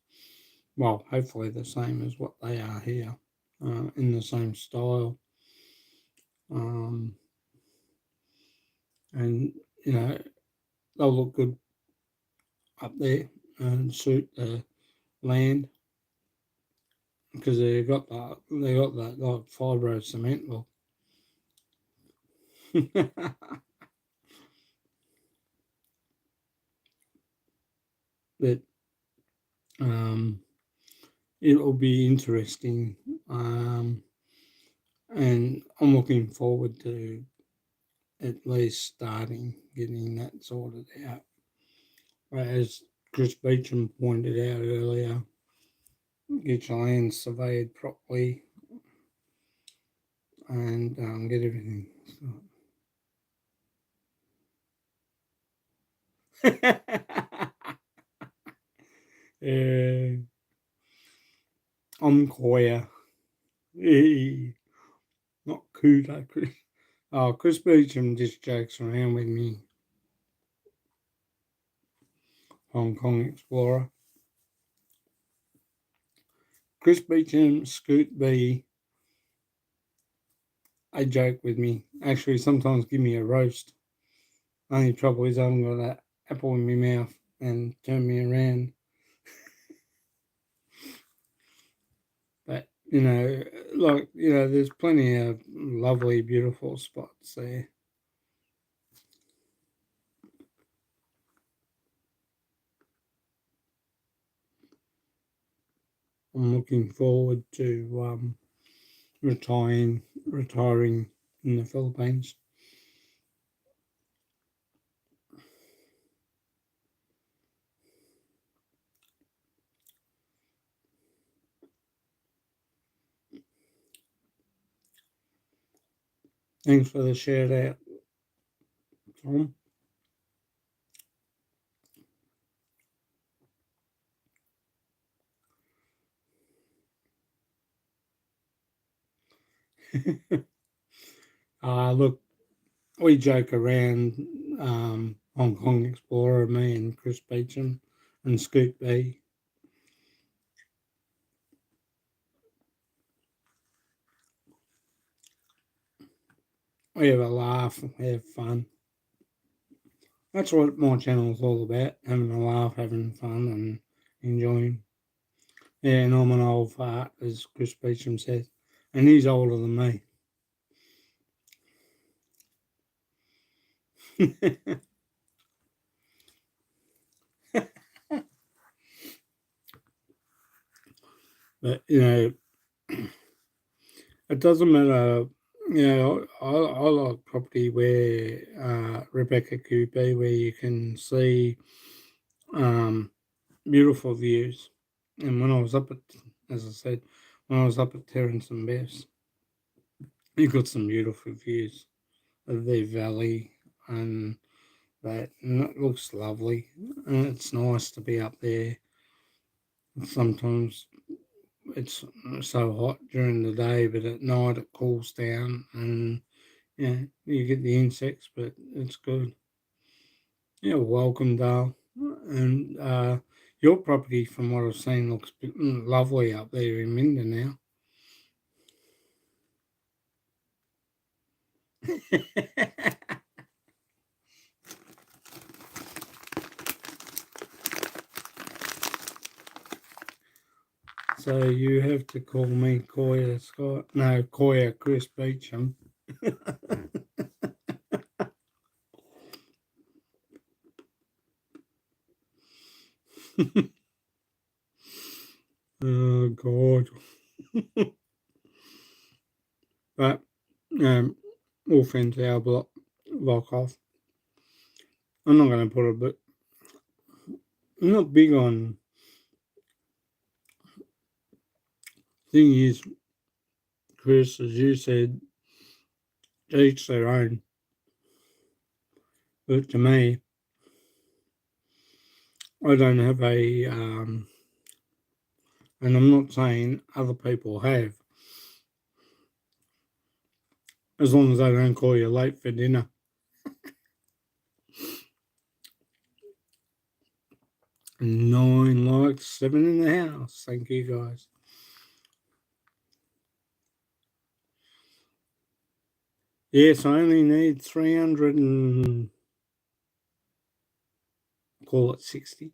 [SPEAKER 1] well, hopefully the same as what they are here, in the same style. Um, and, you know, they'll look good up there and suit the land because they got that like fibro cement look. But it will be interesting, and I'm looking forward to at least starting getting that sorted out. As Chris Beecham pointed out earlier, get your land surveyed properly and get everything started. I'm Koya. Not Kuda. Oh, Chris Beecham just jokes around with me. Hong Kong Explorer. Chris Beecham, Scoot B, they joke with me. Actually, sometimes give me a roast. Only trouble is I haven't got that apple in my mouth and turn me around. But, there's plenty of lovely, beautiful spots there. I'm looking forward to retiring in the Philippines. Thanks for the shout out, Tom. Look, we joke around, Hong Kong Explorer, me and Chris Beecham and Scoot B. We have a laugh, we have fun. That's what my channel is all about, having a laugh, having fun and enjoying. Yeah, and I'm an old fart, as Chris Beecham says, and he's older than me. But, it doesn't matter. I like property where Rebecca Coopy, where you can see um, beautiful views. And when I was up at, as I said, when I was up at Terrence and Bess, You've got some beautiful views of the valley and that, and it looks lovely. And it's nice to be up there. Sometimes it's so hot during the day, but at night it cools down, and yeah, you get the insects, but it's good. Yeah, welcome, Dale. And your property, from what I've seen, looks lovely up there in Mindanao. So you have to call me Koya Scott. No, Koya Chris Beecham. Oh, God. But all friends our block off. I'm not going to put it, but I'm not big on. Thing is, Chris, as you said, each their own. But to me, I don't have and I'm not saying other people have, as long as they don't call you late for dinner. 9 likes, 7 in the house. Thank you, guys. Yes, I only need 300 and call it 60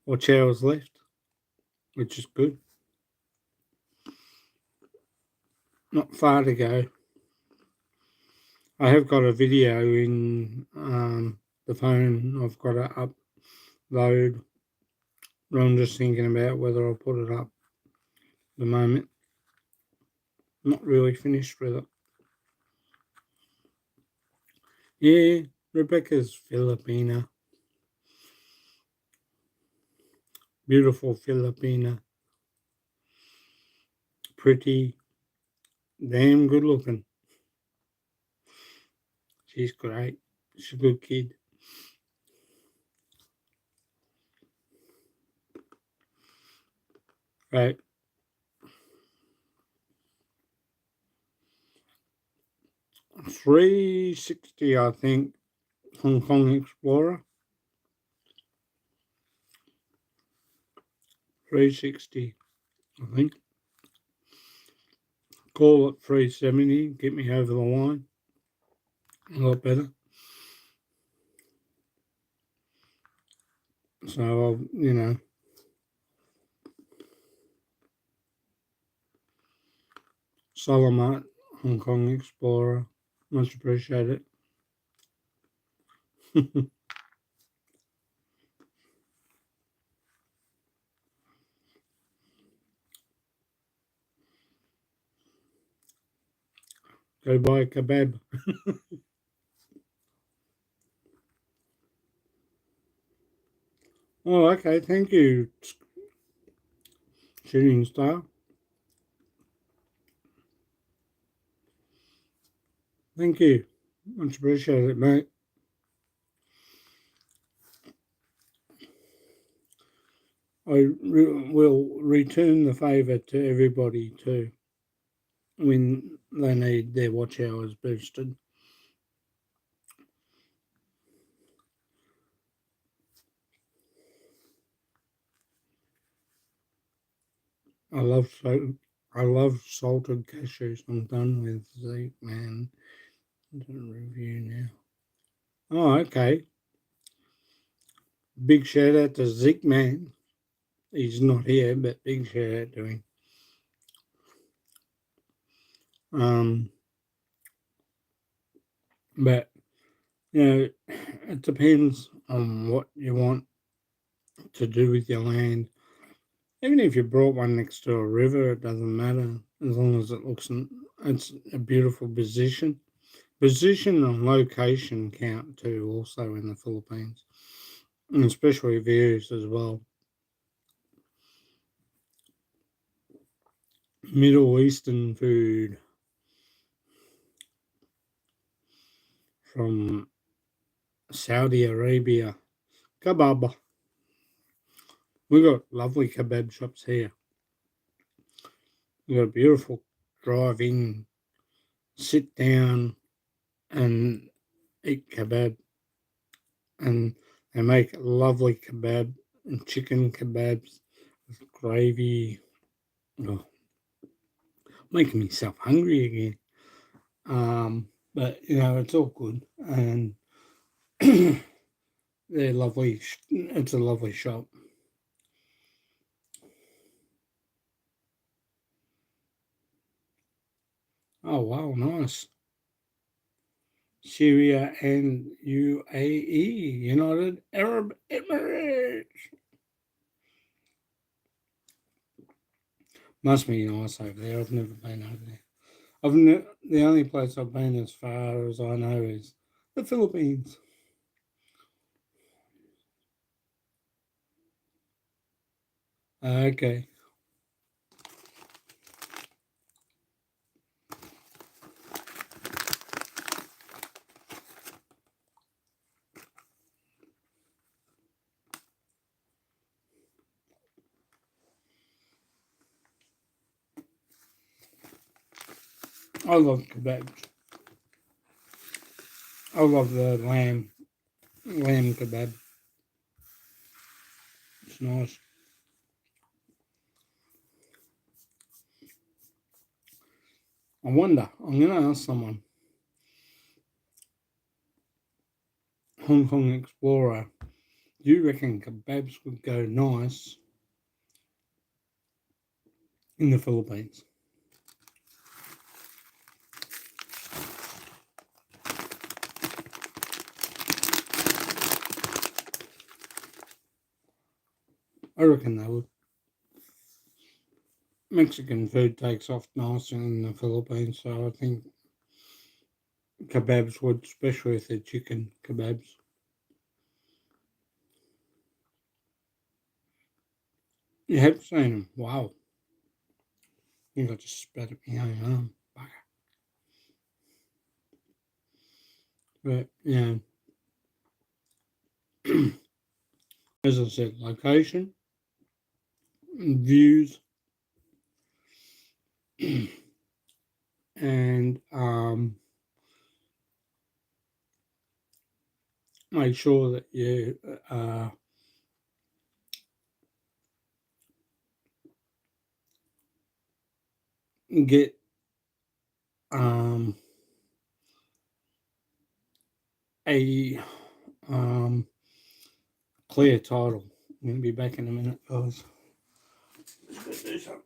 [SPEAKER 1] watch hours left, which is good. Not far to go. I have got a video in the phone. I've got to upload. I'm just thinking about whether I'll put it up at the moment. Not really finished with it. Yeah, Rebecca's Filipina. Beautiful Filipina. Pretty. Damn good looking. She's great. She's a good kid. Right. 360, I think. Hong Kong Explorer. 360, I think. Call it 370. Get me over the line. A lot better. So, I'll, Salamat, Hong Kong Explorer. Much appreciated. Go buy a kebab. Oh, okay. Thank you, Shooting Star. Thank you. Much appreciated, mate. I will return the favour to everybody too when they need their watch hours boosted. I love salted cashews. I'm done with Zeke, man. Review now. Oh, okay. Big shout out to Zeke, man. He's not here, but big shout out to him. But it depends on what you want to do with your land. Even if you brought one next to a river, it doesn't matter as long as it's a beautiful position. Position and location count too, also in the Philippines, and especially views as well. Middle Eastern food. from Saudi Arabia. Kebab. We got lovely kebab shops here. We got a beautiful drive in, sit down and eat kebab. And they make lovely kebab and chicken kebabs with gravy. Oh, making myself hungry again. But it's all good, and they're lovely. It's a lovely shop. Oh wow, nice. Syria and UAE, United Arab Emirates. Must be nice over there. I've never been over there. The only place I've been, as far as I know, is the Philippines. Okay. I love kebabs. I love the lamb kebab. It's nice. I wonder. I'm gonna ask someone. Hong Kong Explorer. Do you reckon kebabs would go nice in the Philippines? I reckon they would. Mexican food takes off nice in the Philippines, so I think kebabs would, especially if they're chicken kebabs. You have seen them. Wow. I think I just spat at my own arm. But, as I said, location, views, and make sure that you get a clear title. I'm going to be back in a minute, guys. Let's go do something.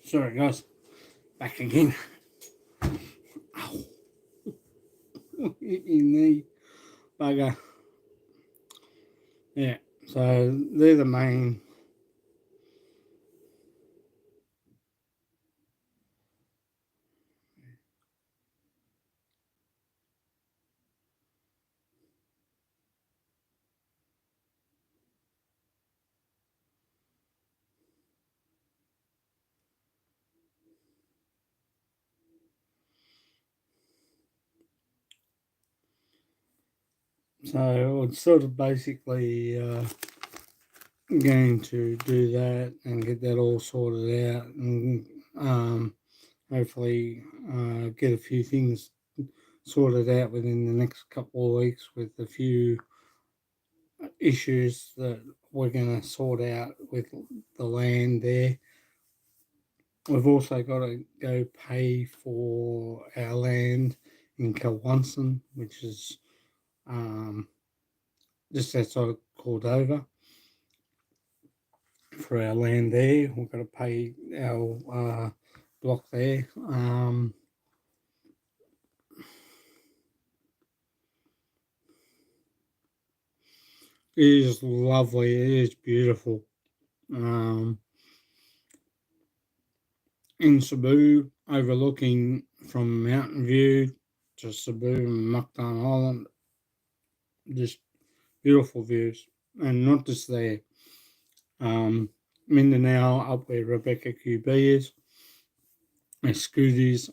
[SPEAKER 1] Sorry, guys. Back again. Ow. Hit me knee. Bugger. Yeah. So they're the main. So it's sort of basically going to do that and get that all sorted out, and hopefully get a few things sorted out within the next couple of weeks with a few issues that we're going to sort out with the land there. We've also got to go pay for our land in Kilwonson, which is just outside of Cordova, for our land there. We've got to pay our block there. It is lovely. It is beautiful. In Cebu, overlooking from Mountain View to Cebu and Mactan Island, just beautiful views. And not just there. Mindanao, up where Rebecca QB is, and Scooties,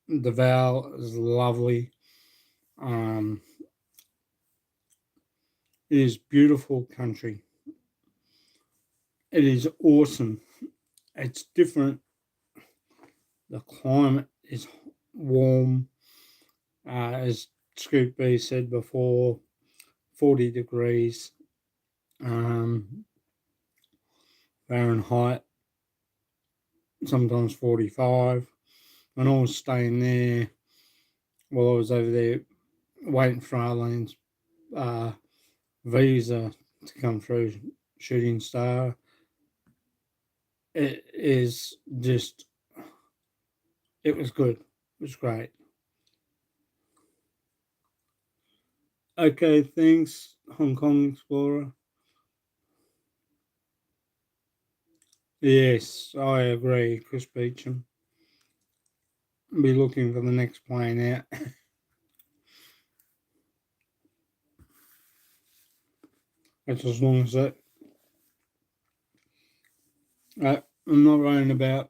[SPEAKER 1] the Val is lovely. It is beautiful country. It is awesome. It's different. The climate is warm. As Scoop B said before, 40 degrees Fahrenheit, sometimes 45. When I was staying there, while I was over there waiting for Arlene's visa to come through Shooting Star, it is just, it was good. It was great. Okay, thanks, Hong Kong Explorer. Yes, I agree, Chris Beecham. Be looking for the next plane out. That's as long as that. I'm not worrying about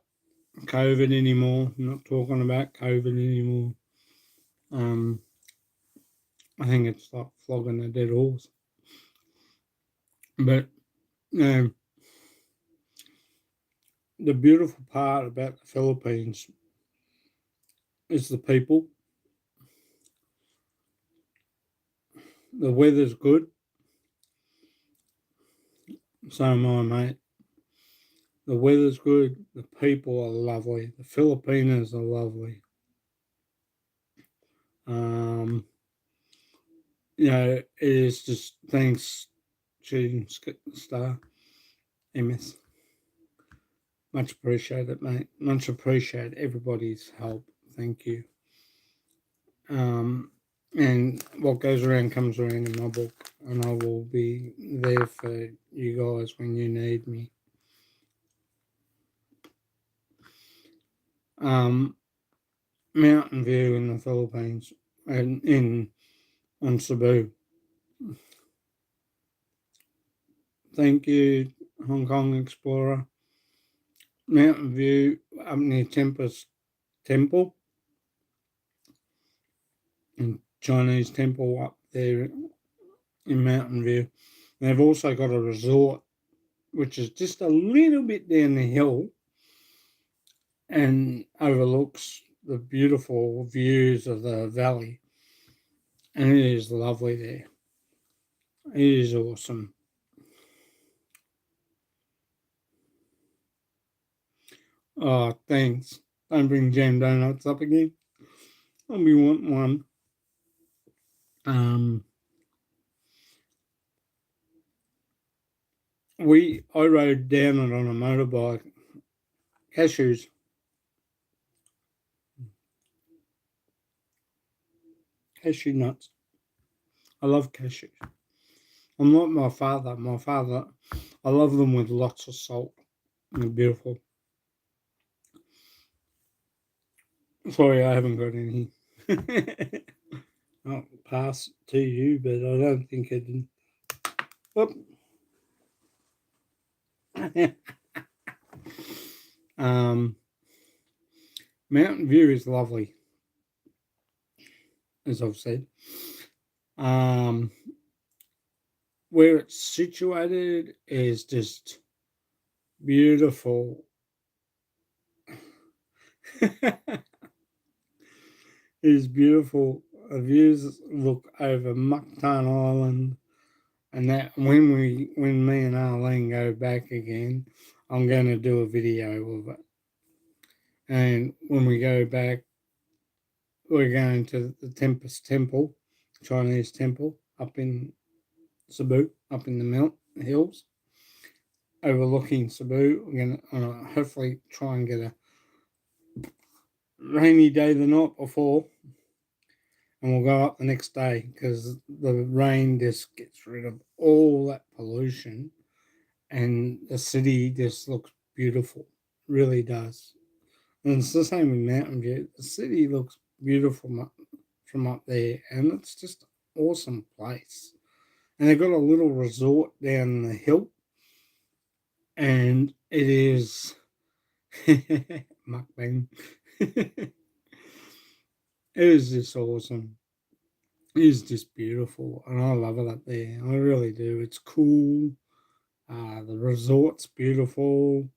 [SPEAKER 1] COVID anymore. I'm not talking about COVID anymore. I think it's like flogging a dead horse. But the beautiful part about the Philippines is the people. The weather's good. So am I, mate. The weather's good. The people are lovely. The Filipinos are lovely. It is just thanks, Shooting Star, MS. Much appreciated, mate. Much appreciate everybody's help. Thank you. And what goes around comes around in my book, and I will be there for you guys when you need me. Mountain View in the Philippines and on Cebu. Thank you, Hong Kong Explorer. Mountain View up near Tempest Temple, and Chinese temple up there in Mountain View. They've also got a resort which is just a little bit down the hill and overlooks the beautiful views of the valley. And it is lovely there. It is awesome. Oh, thanks. Don't bring jam donuts up again. I'll be wanting one. I rode down it on a motorbike. Cashews. Cashew nuts. I love cashews. I'm like my father. My father, I love them with lots of salt. They're beautiful. Sorry, I haven't got any. I'll pass to you, but I don't think I did. Whoop. Mountain View is lovely, as I've said. where it's situated is just beautiful. It is beautiful. The views look over Muckton Island, and that when me and Arlene go back again, I'm going to do a video of it. And when we go back, we're going to the Tempest Temple, Chinese temple up in Cebu, up in the mountain hills, overlooking Cebu. We're going to hopefully try and get a rainy day the night before, and we'll go up the next day because the rain just gets rid of all that pollution, and the city just looks beautiful. Really does. And it's the same with Mountain View. The city looks beautiful from up there, and it's just an awesome place. And they've got a little resort down the hill, and it is mukbang. It is just awesome. It is just beautiful, and I love it up there. I really do. It's cool. The resort's beautiful.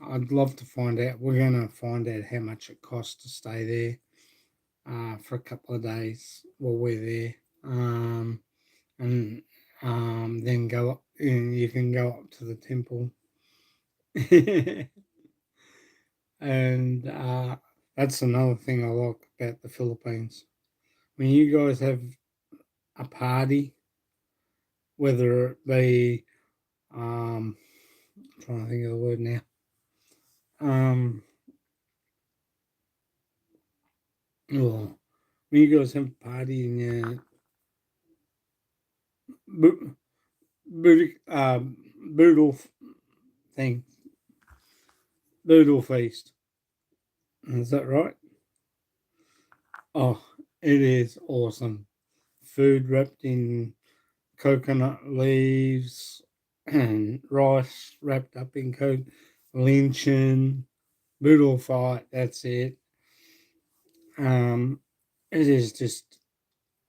[SPEAKER 1] I'd love to find out. We're going to find out how much it costs to stay there for a couple of days while we're there. And then go up, and you can go up to the temple. And that's another thing I like about the Philippines. When you guys have a party, whether it be, I'm trying to think of the word now, well, when you guys have a party and boodle thing, boodle feast, is that right? Oh, it is awesome. Food wrapped in coconut leaves and rice wrapped up in lyncheon, boodle fight. That's it. It is just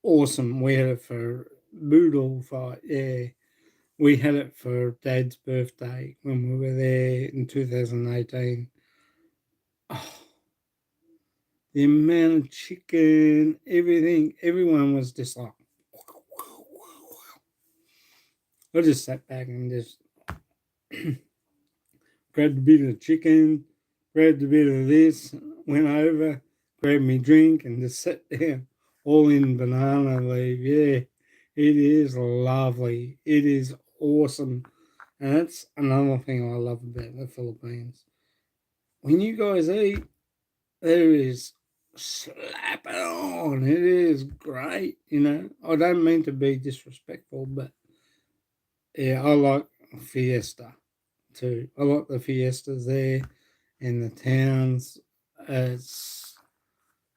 [SPEAKER 1] awesome. We had it for boodle fight. Yeah, we had it for Dad's birthday when we were there in 2018. Oh, the amount of chicken, everything, everyone was just like, I just sat back and just grabbed a bit of chicken, grabbed a bit of this, went over, grabbed me drink, and just sat down, all in banana leaf. Yeah, it is lovely. It is awesome. And that's another thing I love about the Philippines. When you guys eat, there is slap it on. It is great. I don't mean to be disrespectful, but yeah, I like fiesta too. I like the fiestas there in the towns. It's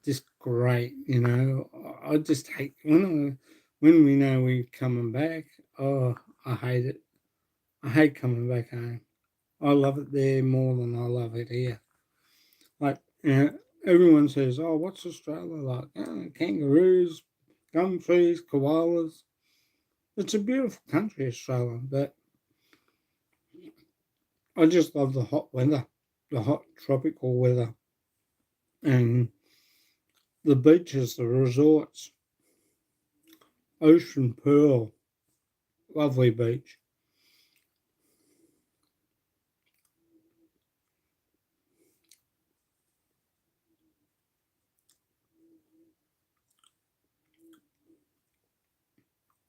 [SPEAKER 1] just great. I just hate when we know we're coming back. Oh, I hate it. I hate coming back home. I love it there more than I love it here. Like, everyone says, "Oh, what's Australia like?" Kangaroos, gum trees, koalas. It's a beautiful country, Australia, but I just love the hot weather, the hot tropical weather, and the beaches, the resorts. Ocean Pearl, lovely beach.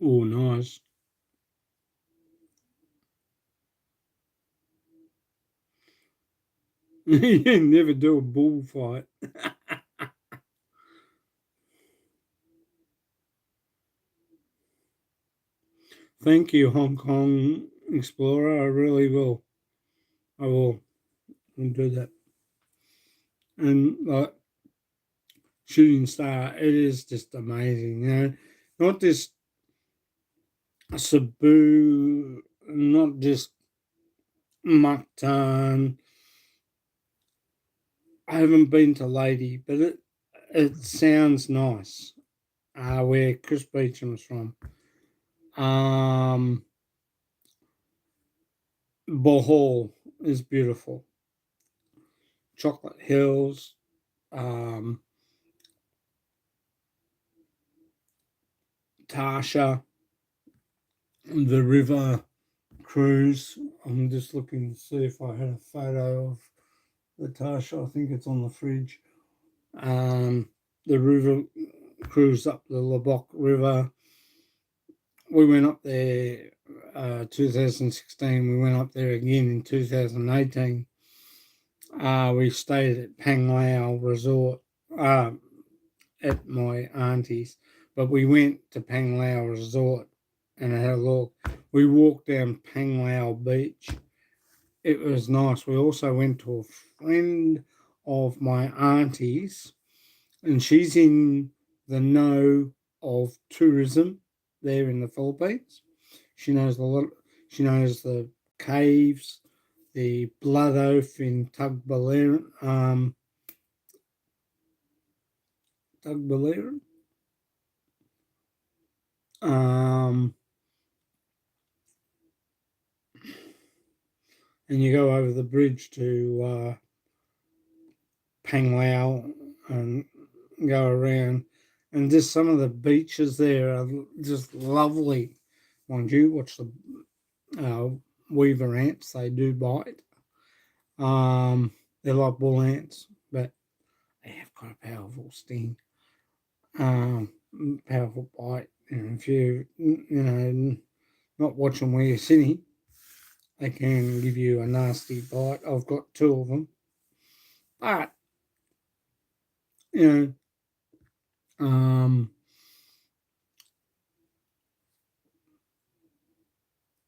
[SPEAKER 1] Oh, nice. You never do a bullfight. Thank you, Hong Kong Explorer. I really will. I will. I'll do that. And like Shooting Star, it is just amazing. Not just Cebu, not just Mactan. I haven't been to Lady, but it sounds nice. Where Chris Beecham's from. Um, Bohol is beautiful. Chocolate Hills, um, Tarsha, the river cruise. I'm just looking to see if I had a photo of the Tarsha. I think it's on the fridge. Um, the river cruise up the Labok River. We went up there 2016. We went up there again in 2018. We stayed at Panglao Resort uh, at my auntie's, but we went to Panglao Resort and had a look. We walked down Panglao Beach. It was nice. We also went to a friend of my auntie's, and she's in the know of tourism there in the Philippines. She knows a lot. She knows the caves, the Blood Oath in Tugbalera, um, and you go over the bridge to Panglao and go around, and just some of the beaches there are just lovely. Mind you, watch the uh, weaver ants; they do bite. They're like bull ants, but they have quite a powerful sting, um, powerful bite. And if you not watching where you're sitting, they can give you a nasty bite. I've got two of them, but you know,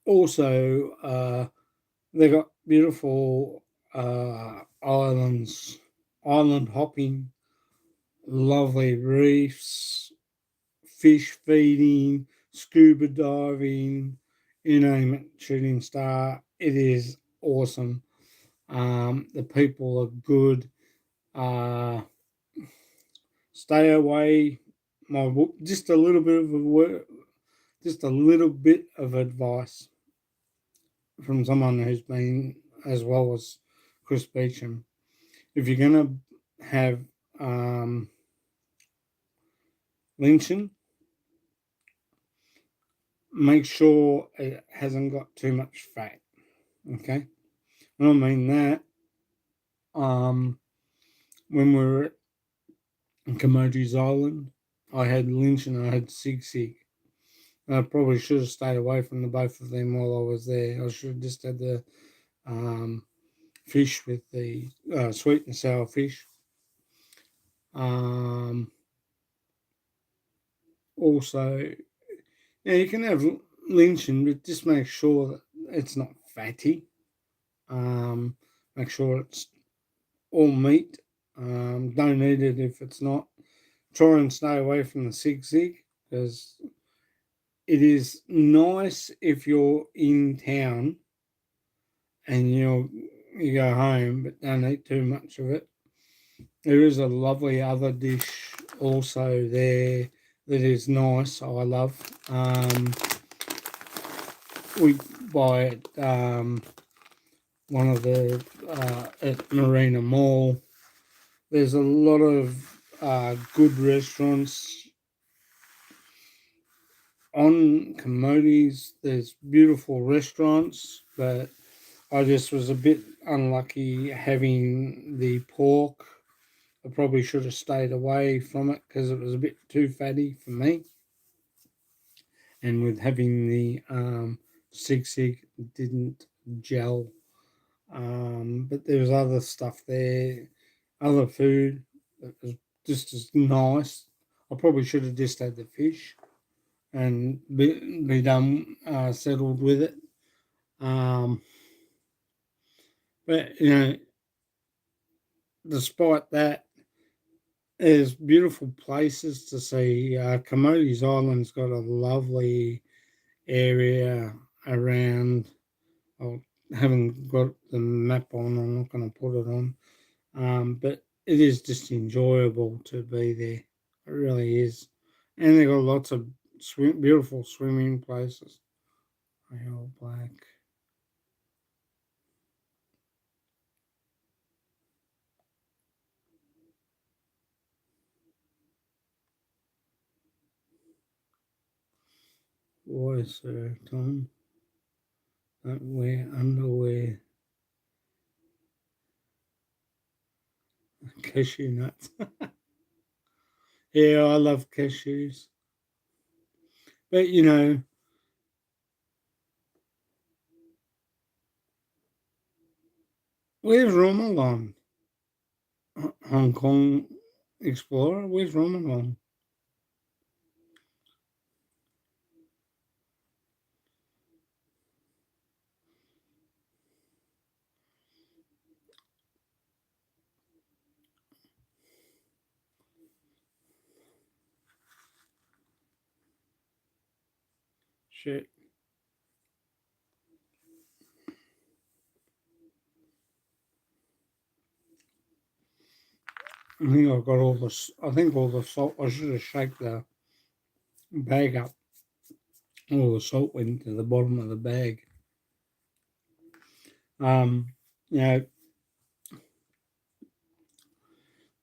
[SPEAKER 1] also they got beautiful islands, island hopping, lovely reefs, fish feeding, scuba diving, you name it, shooting star. It is awesome. The people are good. Uh, Stay away. Just a little bit of a word, just a little bit of advice from someone who's been as well as Chris Beecham. If you're gonna have lynching, make sure it hasn't got too much fat. Okay, I don't mean that. Um, when we were in Camogi's Island, I had lynch and I had sig sig. I probably should have stayed away from the both of them while I was there. I should have just had the um, fish with the sweet and sour fish. Um, Also, yeah, you can have lynching, but just make sure that it's not fatty. Um, Make sure it's all meat. Don't eat it if it's not. Try and stay away from the sig sig because it is nice if you're in town and you go home, but don't eat too much of it. There is a lovely other dish also there that is nice. I love. We buy it one of the at Marina Mall. There's a lot of good restaurants on Commodities. There's beautiful restaurants, but I just was a bit unlucky having the pork. I probably should have stayed away from it because it was a bit too fatty for me. And with having the sig sig, it didn't gel. But there was other stuff there, other food that was just as nice. I probably should have just had the fish and be done, settled with it. Um, but despite that, there's beautiful places to see. Comody's Island's got a lovely area around. I haven't got the map on. I'm not going to put it on. But it is just enjoyable to be there. It really is. And they've got lots of beautiful swimming places. They all black. Why, sir, Tom? Don't wear underwear. Cashew nuts. Yeah, I love cashews. But where's Ramalan? Hong Kong explorer? Where's Ramalan? Shit. I think I've got all the. I think all the salt. I should have shaken the bag up. All the salt went to the bottom of the bag. Um, you know,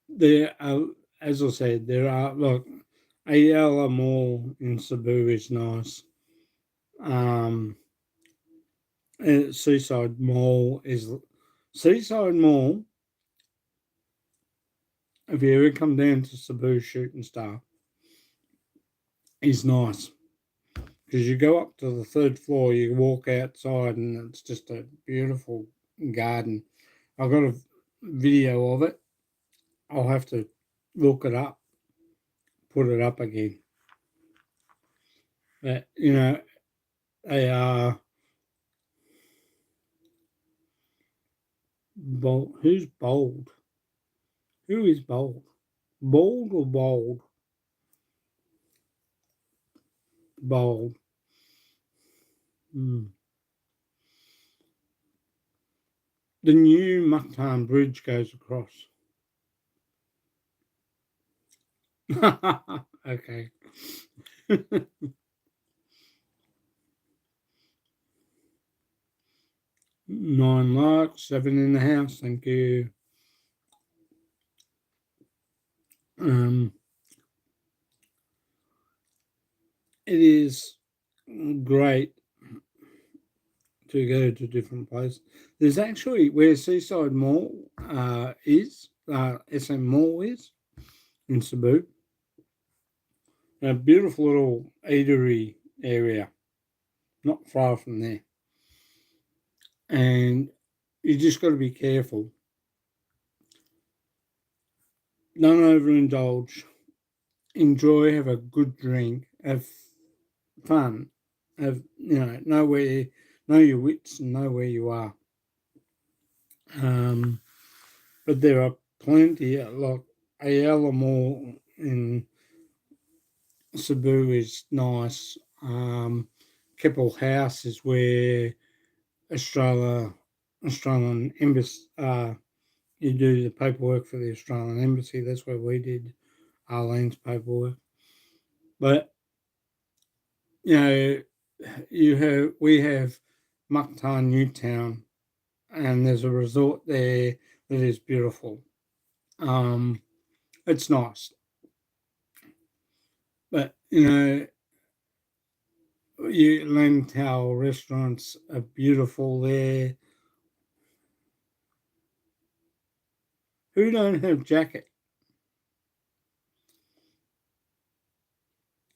[SPEAKER 1] there are, as I said, there are look. Ayala Mall in Cebu is nice. Um, Seaside Mall is Seaside Mall. If you ever come down to Cebu Shooting Star, is nice because you go up to the third floor, you walk outside, and it's just a beautiful garden. I've got a video of it. I'll have to look it up, put it up again. But they are bold. Who's bold? Who is bold? Bold or bold? Bold. Hmm. The new Mactan Bridge goes across. Okay. 9 larks, 7 in the house. Thank you. Um, it is great to go to different places. There's actually where Seaside Mall SM Mall is in Cebu, a beautiful little eatery area, not far from there. And you just got to be careful. Don't overindulge. Enjoy, have a good drink, have fun, have know your wits and know where you are. But there are plenty, like Ayala Mall in Cebu is nice. Keppel House is where Australian embassy. You do the paperwork for the Australian embassy. That's where we did Arlene's paperwork. But you know, we have Mactan Newtown, and there's a resort there that is beautiful. Um, it's nice, but Lantau restaurants are beautiful there. Who don't have jacket?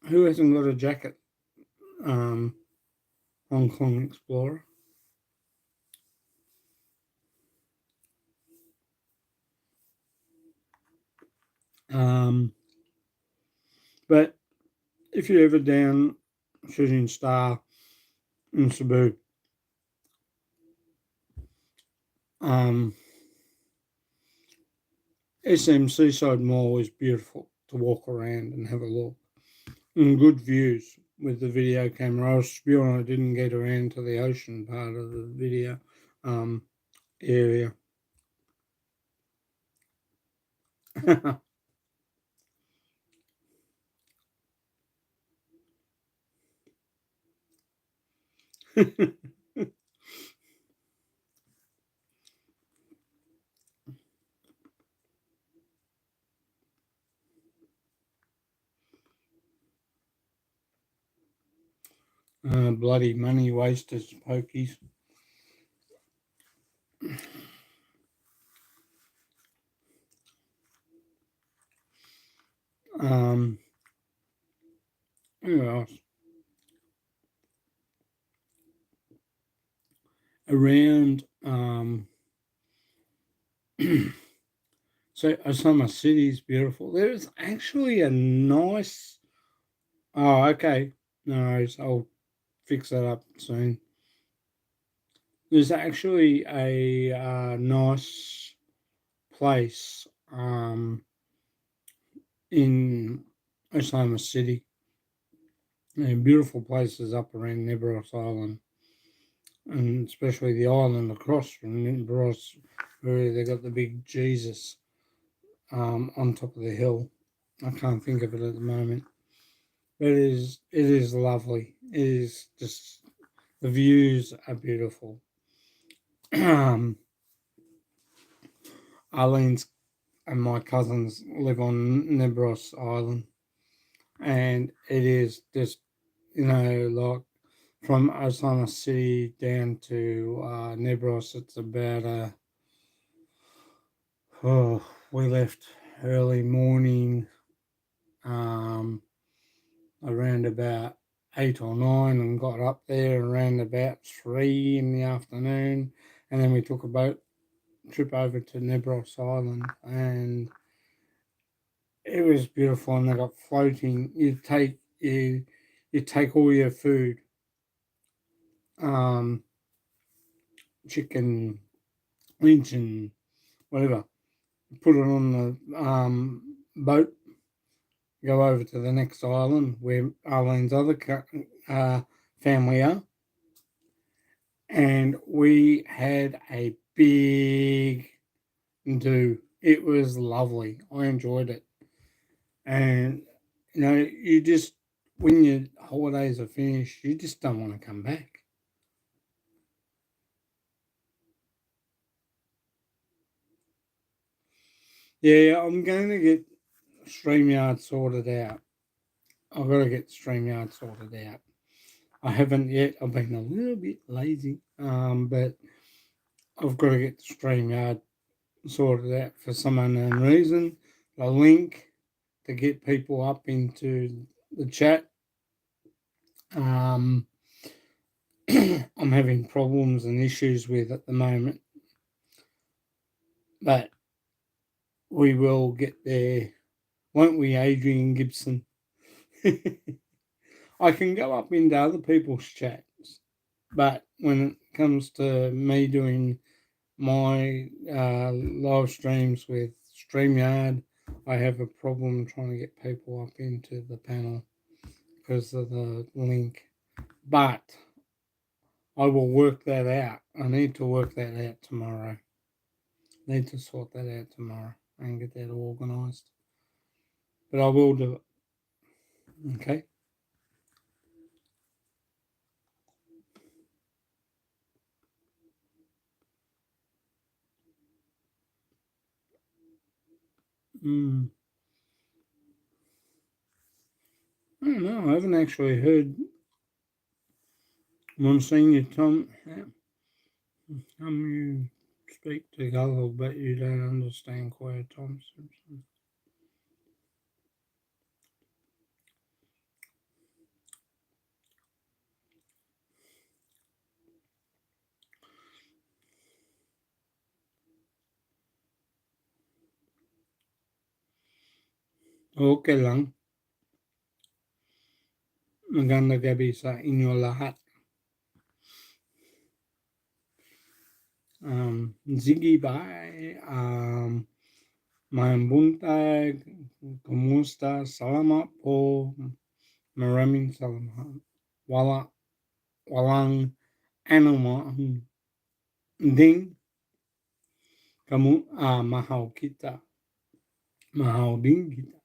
[SPEAKER 1] Who hasn't got a jacket? Um, Hong Kong Explorer. Um, but if you're ever down Shooting Star in Cebu, um, SM Seaside Mall is beautiful to walk around and have a look. And good views with the video camera. I was spewing, I didn't get around to the ocean part of the video area. Bloody money wasters, pokies. Um, who else? Around, so Osama City is beautiful. There's actually a nice. Oh, okay. No worries. I'll fix that up soon. There's actually a nice place in Oklahoma City, and beautiful places up around Nebros Island, and especially the island across from Nebros, where they got the big Jesus on top of the hill. I can't think of it at the moment, but it is lovely. It is just the views are beautiful. um, Arlene's and my cousins live on Nebros Island, and it is just like from Osama City down to Nebros, it's about we left early morning, um, around about 8 or 9, and got up there around about 3 in the afternoon, and then we took a boat trip over to Nebros Island, and it was beautiful. And they got floating. You take all your food, um, chicken, lynch, and whatever. Put it on the boat. Go over to the next island where Arlene's other family are, and we had a big do. It was lovely. I enjoyed it, and you just when your holidays are finished, you just don't want to come back. Yeah, I'm going to get StreamYard sorted out. I've got to get StreamYard sorted out. I haven't yet. I've been a little bit lazy, but I've got to get StreamYard sorted out for some unknown reason. The link to get people up into the chat. Um, I'm having problems and issues with at the moment, but we will get there, won't we, Adrian Gibson? I can go up into other people's chats, but when it comes to me doing my live streams with StreamYard, I have a problem trying to get people up into the panel because of the link. But I will work that out. I need to work that out tomorrow. Need to sort that out tomorrow and get that organised. But I will do it. Okay. Mm. I don't know. I haven't actually heard Monsignor Tom. You speak Tagalog, but you don't understand Choir Tom Simpson. Okay lang. Magandang gabi sa inyo lahat. Ziggy, bye. Mayang buntag. Kumusta? Salamat po. Maraming salamat. Walang anuman. Ding. Mahal kita. Mahal din kita.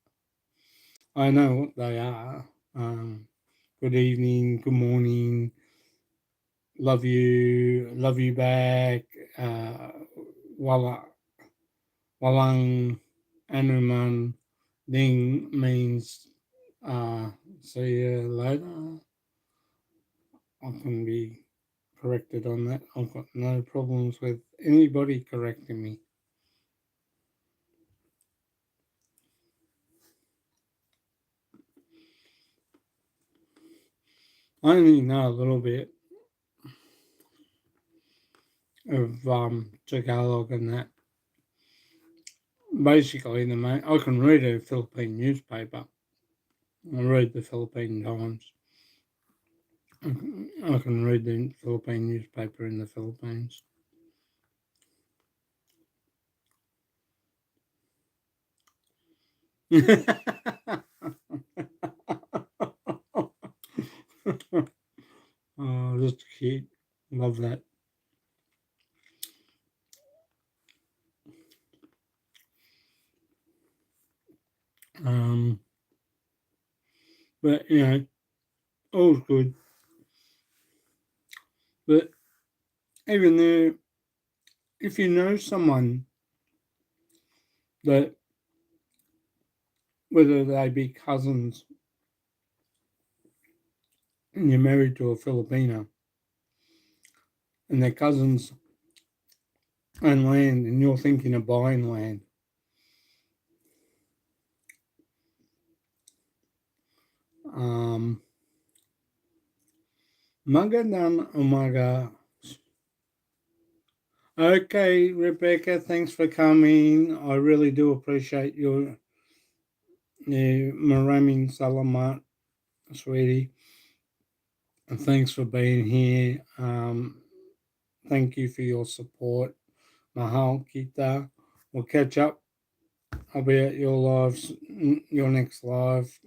[SPEAKER 1] I know what they are. Good evening, good morning, love you back. Wala, walang anuman ding means see you later. I can be corrected on that. I've got no problems with anybody correcting me. I only know a little bit of Tagalog and that. Basically, I can read a Philippine newspaper. I read the Philippine Times. I can read the Philippine newspaper in the Philippines. Oh, that's cute. Love that. Um, but all's good. But even there, if you know someone that, whether they be cousins and you're married to a Filipino, and their cousins own land, and you're thinking of buying land, magandang umaga. Okay, Rebecca, thanks for coming. I really do appreciate your maraming salamat, sweetie. And thanks for being here. Thank you for your support. Mahal kita. We'll catch up. I'll be at your next live.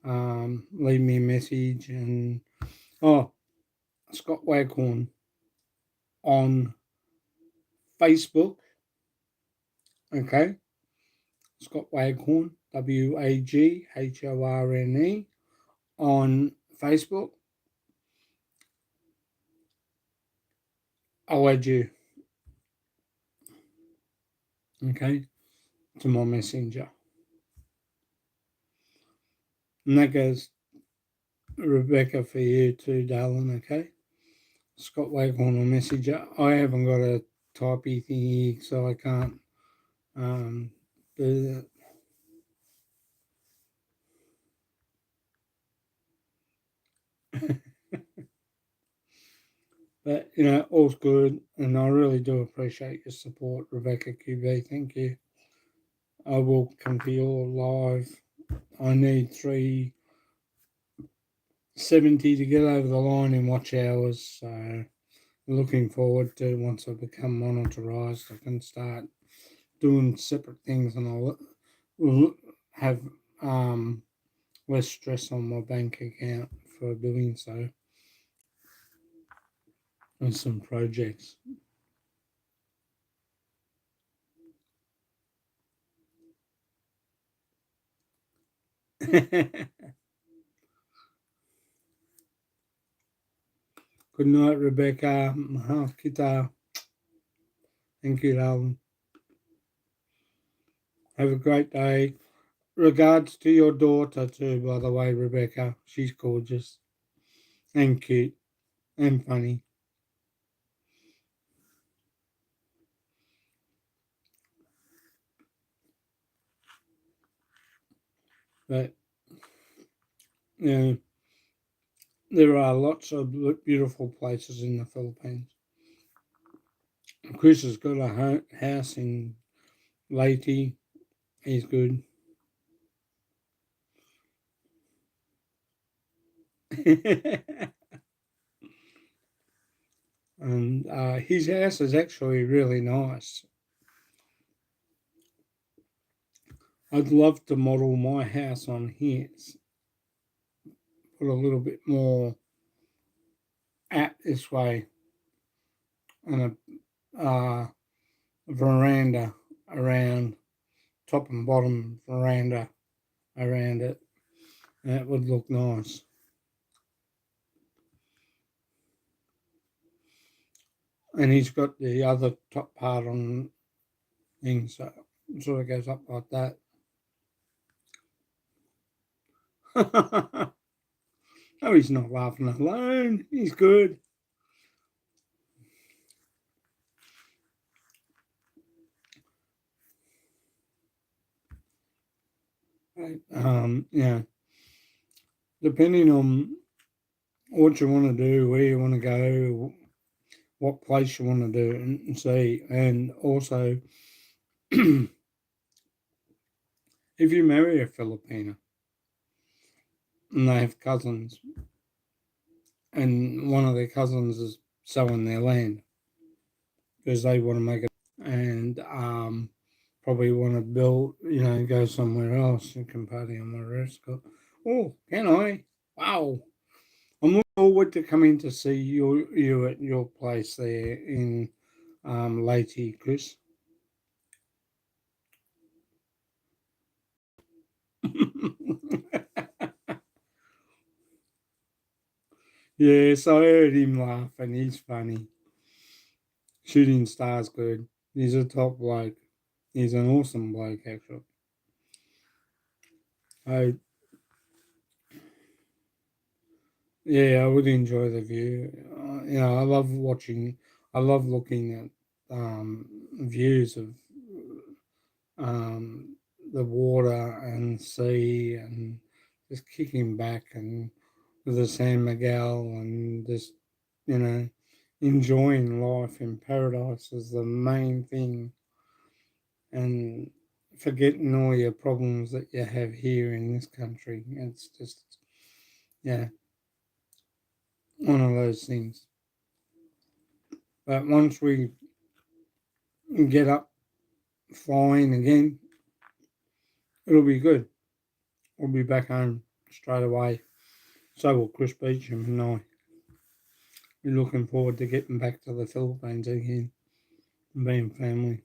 [SPEAKER 1] Leave me a message. And Scott Waghorn on Facebook. Okay, Scott Waghorn, Waghorne on Facebook. I'll add you, okay, to my messenger. And that goes, Rebecca, for you too, darling, okay? Scott Waghorn on messenger. I haven't got a typey thingy, so I can't do that. But all's good, and I really do appreciate your support, Rebecca QB. Thank you. I will come to your live. I need 370 to get over the line in watch hours, so looking forward to once I become monetized, I can start doing separate things, and I'll have less stress on my bank account for doing so, and some projects. Good night, Rebecca. Mahal kita. Thank you, darling. Have a great day. Regards to your daughter too, by the way, Rebecca. She's gorgeous and cute and funny. But you know, there are lots of beautiful places in the Philippines. Chris has got a house in Leyte. He's good. And his house is actually really nice. I'd love to model my house on his, put a little bit more out this way, and a veranda around, top and bottom veranda around it. That would look nice. and he's got the other top part on things, so it sort of goes up like that. Oh, he's not laughing alone. He's good. Right. Yeah, depending on what you want to do, where you want to go, what place you want to do and see, and also if you marry a Filipino and they have cousins, and one of their cousins is selling their land because they want to make it, and probably want to build, go somewhere else and can party on the rest. Oh, can I? Wow. I'm looking forward to coming to see you at your place there in Leyte, Chris. Yes, I heard him laugh, and he's funny. Shooting star's good. He's a top bloke. He's an awesome bloke, actually. I Yeah, I would enjoy the view. I love watching. I love looking at views of um, the water and sea, and just kicking back and with the San Miguel, and just you know enjoying life in paradise is the main thing, and forgetting all your problems that you have here in this country. It's just, yeah, one of those things. But once we get up flying again, it'll be good. We'll be back home straight away. So will Chris Beecham and I. We're looking forward to getting back to the Philippines again and being family.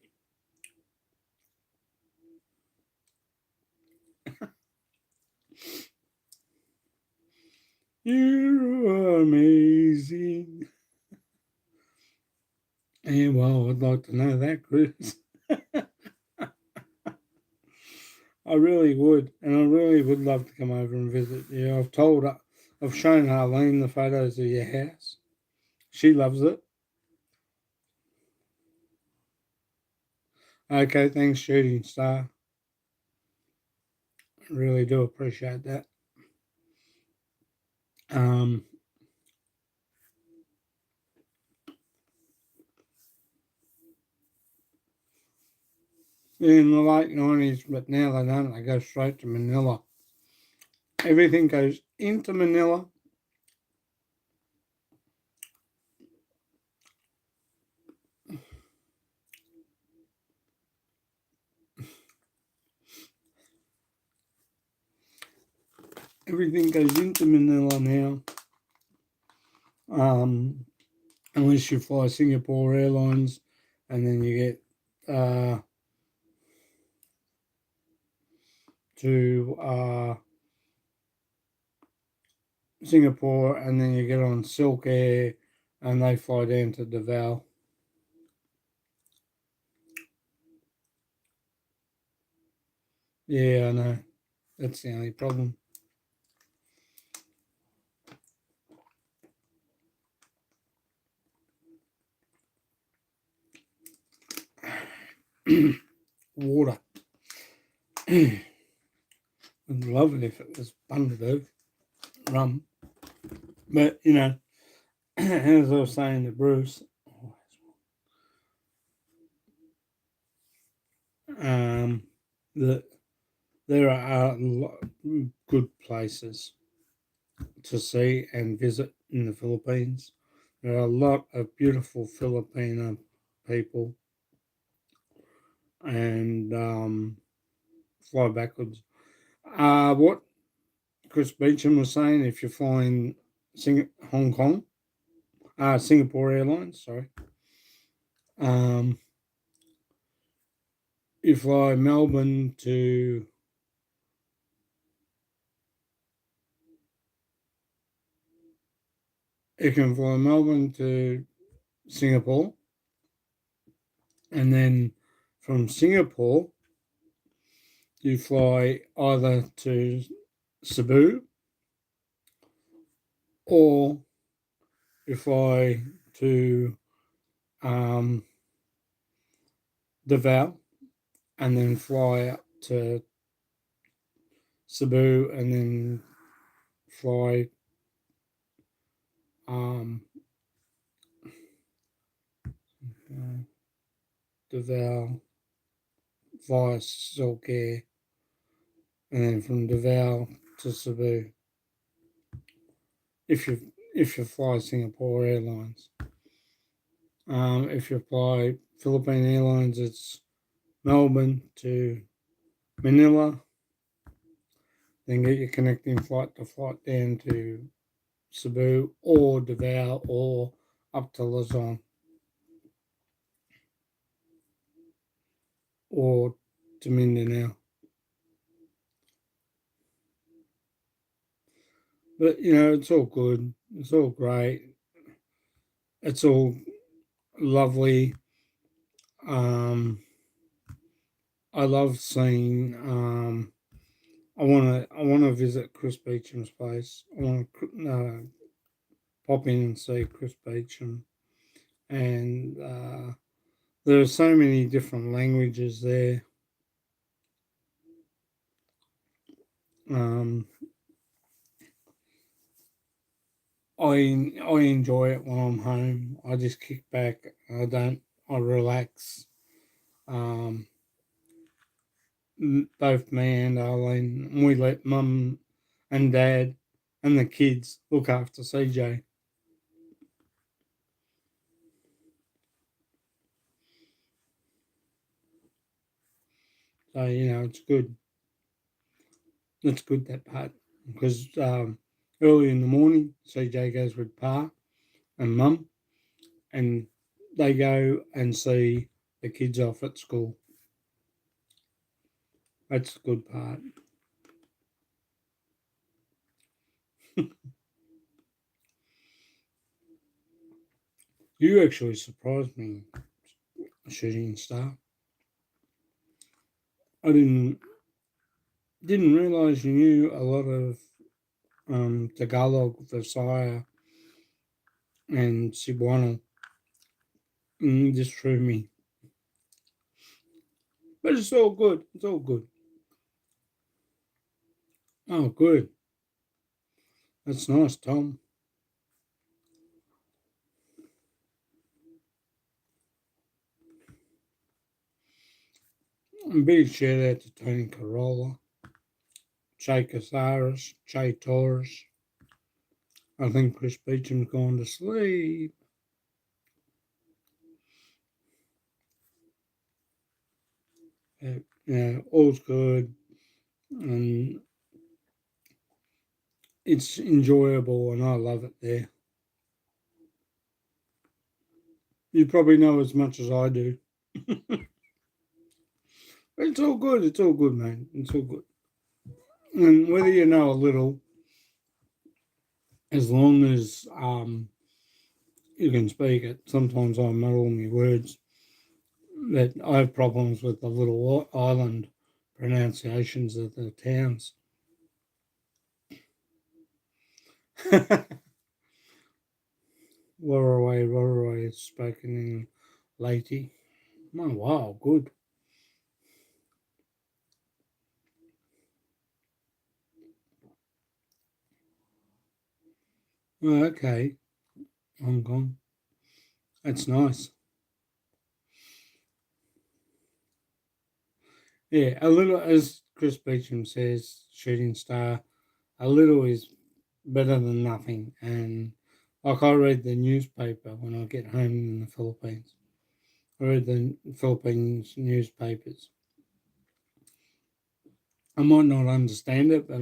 [SPEAKER 1] You're amazing. Yeah, well, I'd like to know that, Chris. I really would, and I really would love to come over and visit you. I've shown Harleen the photos of your house. She loves it. Okay, thanks, Shooting Star. I really do appreciate that. Um, in the late 90s, but now they don't. They go straight to Manila. Everything goes into Manila. Everything goes into Manila now. Um, Unless you fly Singapore Airlines, and then you get to Singapore, and then you get on Silk Air, and they fly down to Davao. Yeah, I know. That's the only problem. Water. I'd love it if it was Bundaberg rum. But, as I was saying to Bruce, um, that there are good places to see and visit in the Philippines. There are a lot of beautiful Filipino people, and fly backwards. What Chris Beecham was saying, if you're flying Hong Kong, Singapore Airlines, sorry, um, you fly Melbourne to, you can fly Melbourne to Singapore, and then from Singapore you fly either to Cebu or you fly to um, Davao and then fly up to Cebu and then fly um, Davao via Silke and then from Davao to Cebu if you fly Singapore Airlines. If you fly Philippine Airlines, it's Melbourne to Manila, then get your connecting flight to flight down to Cebu or Davao or up to Luzon or to Mindanao. But it's all good. It's all great. It's all lovely. Um, I love seeing. I wanna visit Chris Beecham's place. I want to pop in and see Chris Beecham, and there are so many different languages there. Um, I enjoy it when I'm home. I just kick back. I relax. Um, both me and Arlene, we let mum and dad and the kids look after CJ. So it's good. It's good that part because early in the morning, CJ goes with Pa and Mum, and they go and see the kids off at school. That's the good part. You actually surprised me, Shooting Star. I didn't realize you knew a lot of Tagalog, Visaya, and Cebuano. Just threw me, but it's all good. It's all good. Oh, good. That's nice, Tom. And big shout out to Tony Corolla, Che Casares, Che Torres. I think Chris Beecham's gone to sleep. All's good, and it's enjoyable, and I love it there. You probably know as much as I do. It's all good. It's all good, man. It's all good. And whether you know a little, as long as you can speak it, sometimes I muddle my words. That I have problems with the little island pronunciations of the towns. Waraway is spoken in Leyte. Oh, wow, good. Oh, okay, Hong Kong. That's nice. Yeah, a little, as Chris Beecham says, Shooting Star, a little is better than nothing. And like I read the newspaper when I get home in the Philippines. I read the Philippines newspapers. I might not understand it, but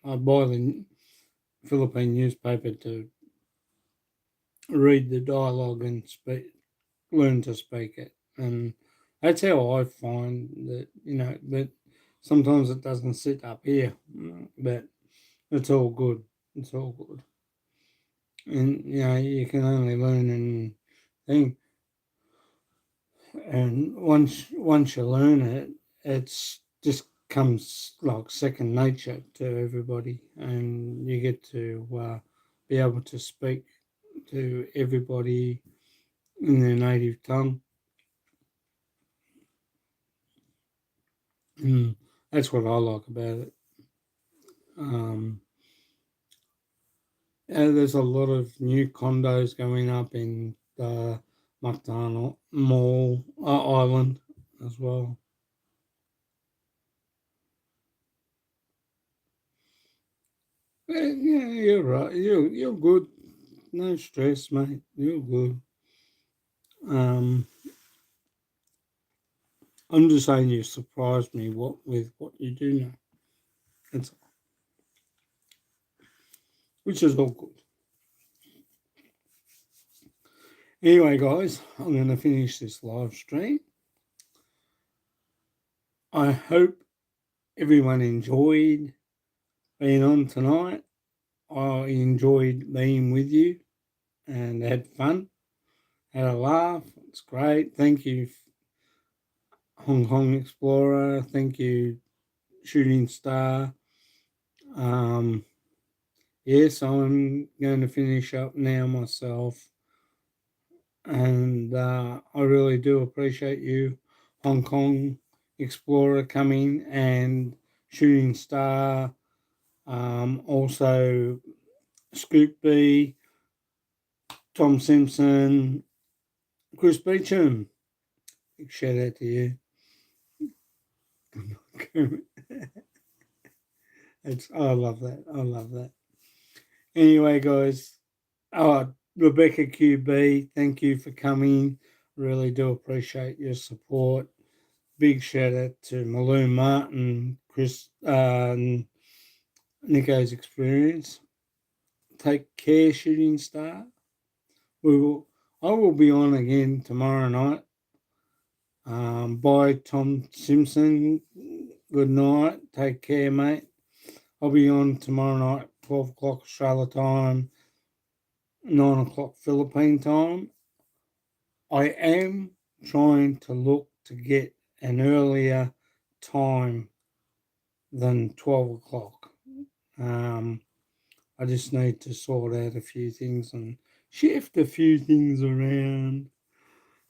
[SPEAKER 1] I buy the Philippine newspaper to read the dialogue and learn to speak it. And that's how I find that, but sometimes it doesn't sit up here, but it's all good. It's all good. And, you can only learn and thing. And once you learn it, it's just comes like second nature to everybody, and you get to be able to speak to everybody in their native tongue. Mm, that's what I like about it. Um, there's a lot of new condos going up in the McDonald Mall Island as well. Yeah, you're right. You're good. No stress, mate. You're good. Um, I'm just saying you surprised me with what you do know. That's which is all good. Anyway, guys, I'm going to finish this live stream. I hope everyone enjoyed being on tonight. I enjoyed being with you and had fun, had a laugh. It's great. Thank you, Hong Kong Explorer. Thank you, Shooting Star. Um, yes, I'm going to finish up now myself, and I really do appreciate you, Hong Kong Explorer, coming, and Shooting Star. Also, Scoop B, Tom Simpson, Chris Beecham. Big shout out to you. I love that. I love that. Anyway, guys, Rebecca QB, thank you for coming. Really do appreciate your support. Big shout out to Malou Martin, Chris, Nico's experience. Take care, Shooting Star. We will. I will be on again tomorrow night. Bye, Tom Simpson. Good night. Take care, mate. I'll be on tomorrow night, 12 o'clock Australia time, 9 o'clock Philippine time. I am trying to look to get an earlier time than 12 o'clock. Um, I just need to sort out a few things and shift a few things around,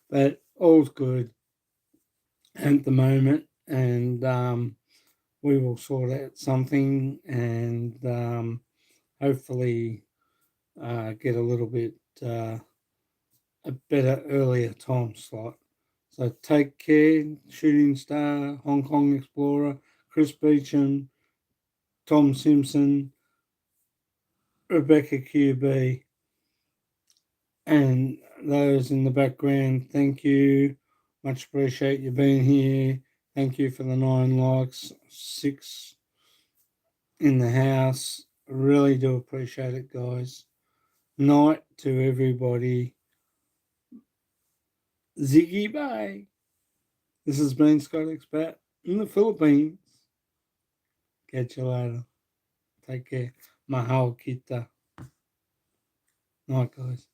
[SPEAKER 1] but all's good at the moment, and we will sort out something and hopefully get a little bit a better earlier time slot. So take care, Shooting Star, Hong Kong Explorer, Chris Beecham, Tom Simpson, Rebecca QB, and those in the background. Thank you. Much appreciate you being here. Thank you for the 9 likes, 6 in the house. Really do appreciate it, guys. Night to everybody. Ziggy bye. This has been Scott Expat in the Philippines. Catch you later. Take care. Mahal kita. Night, guys.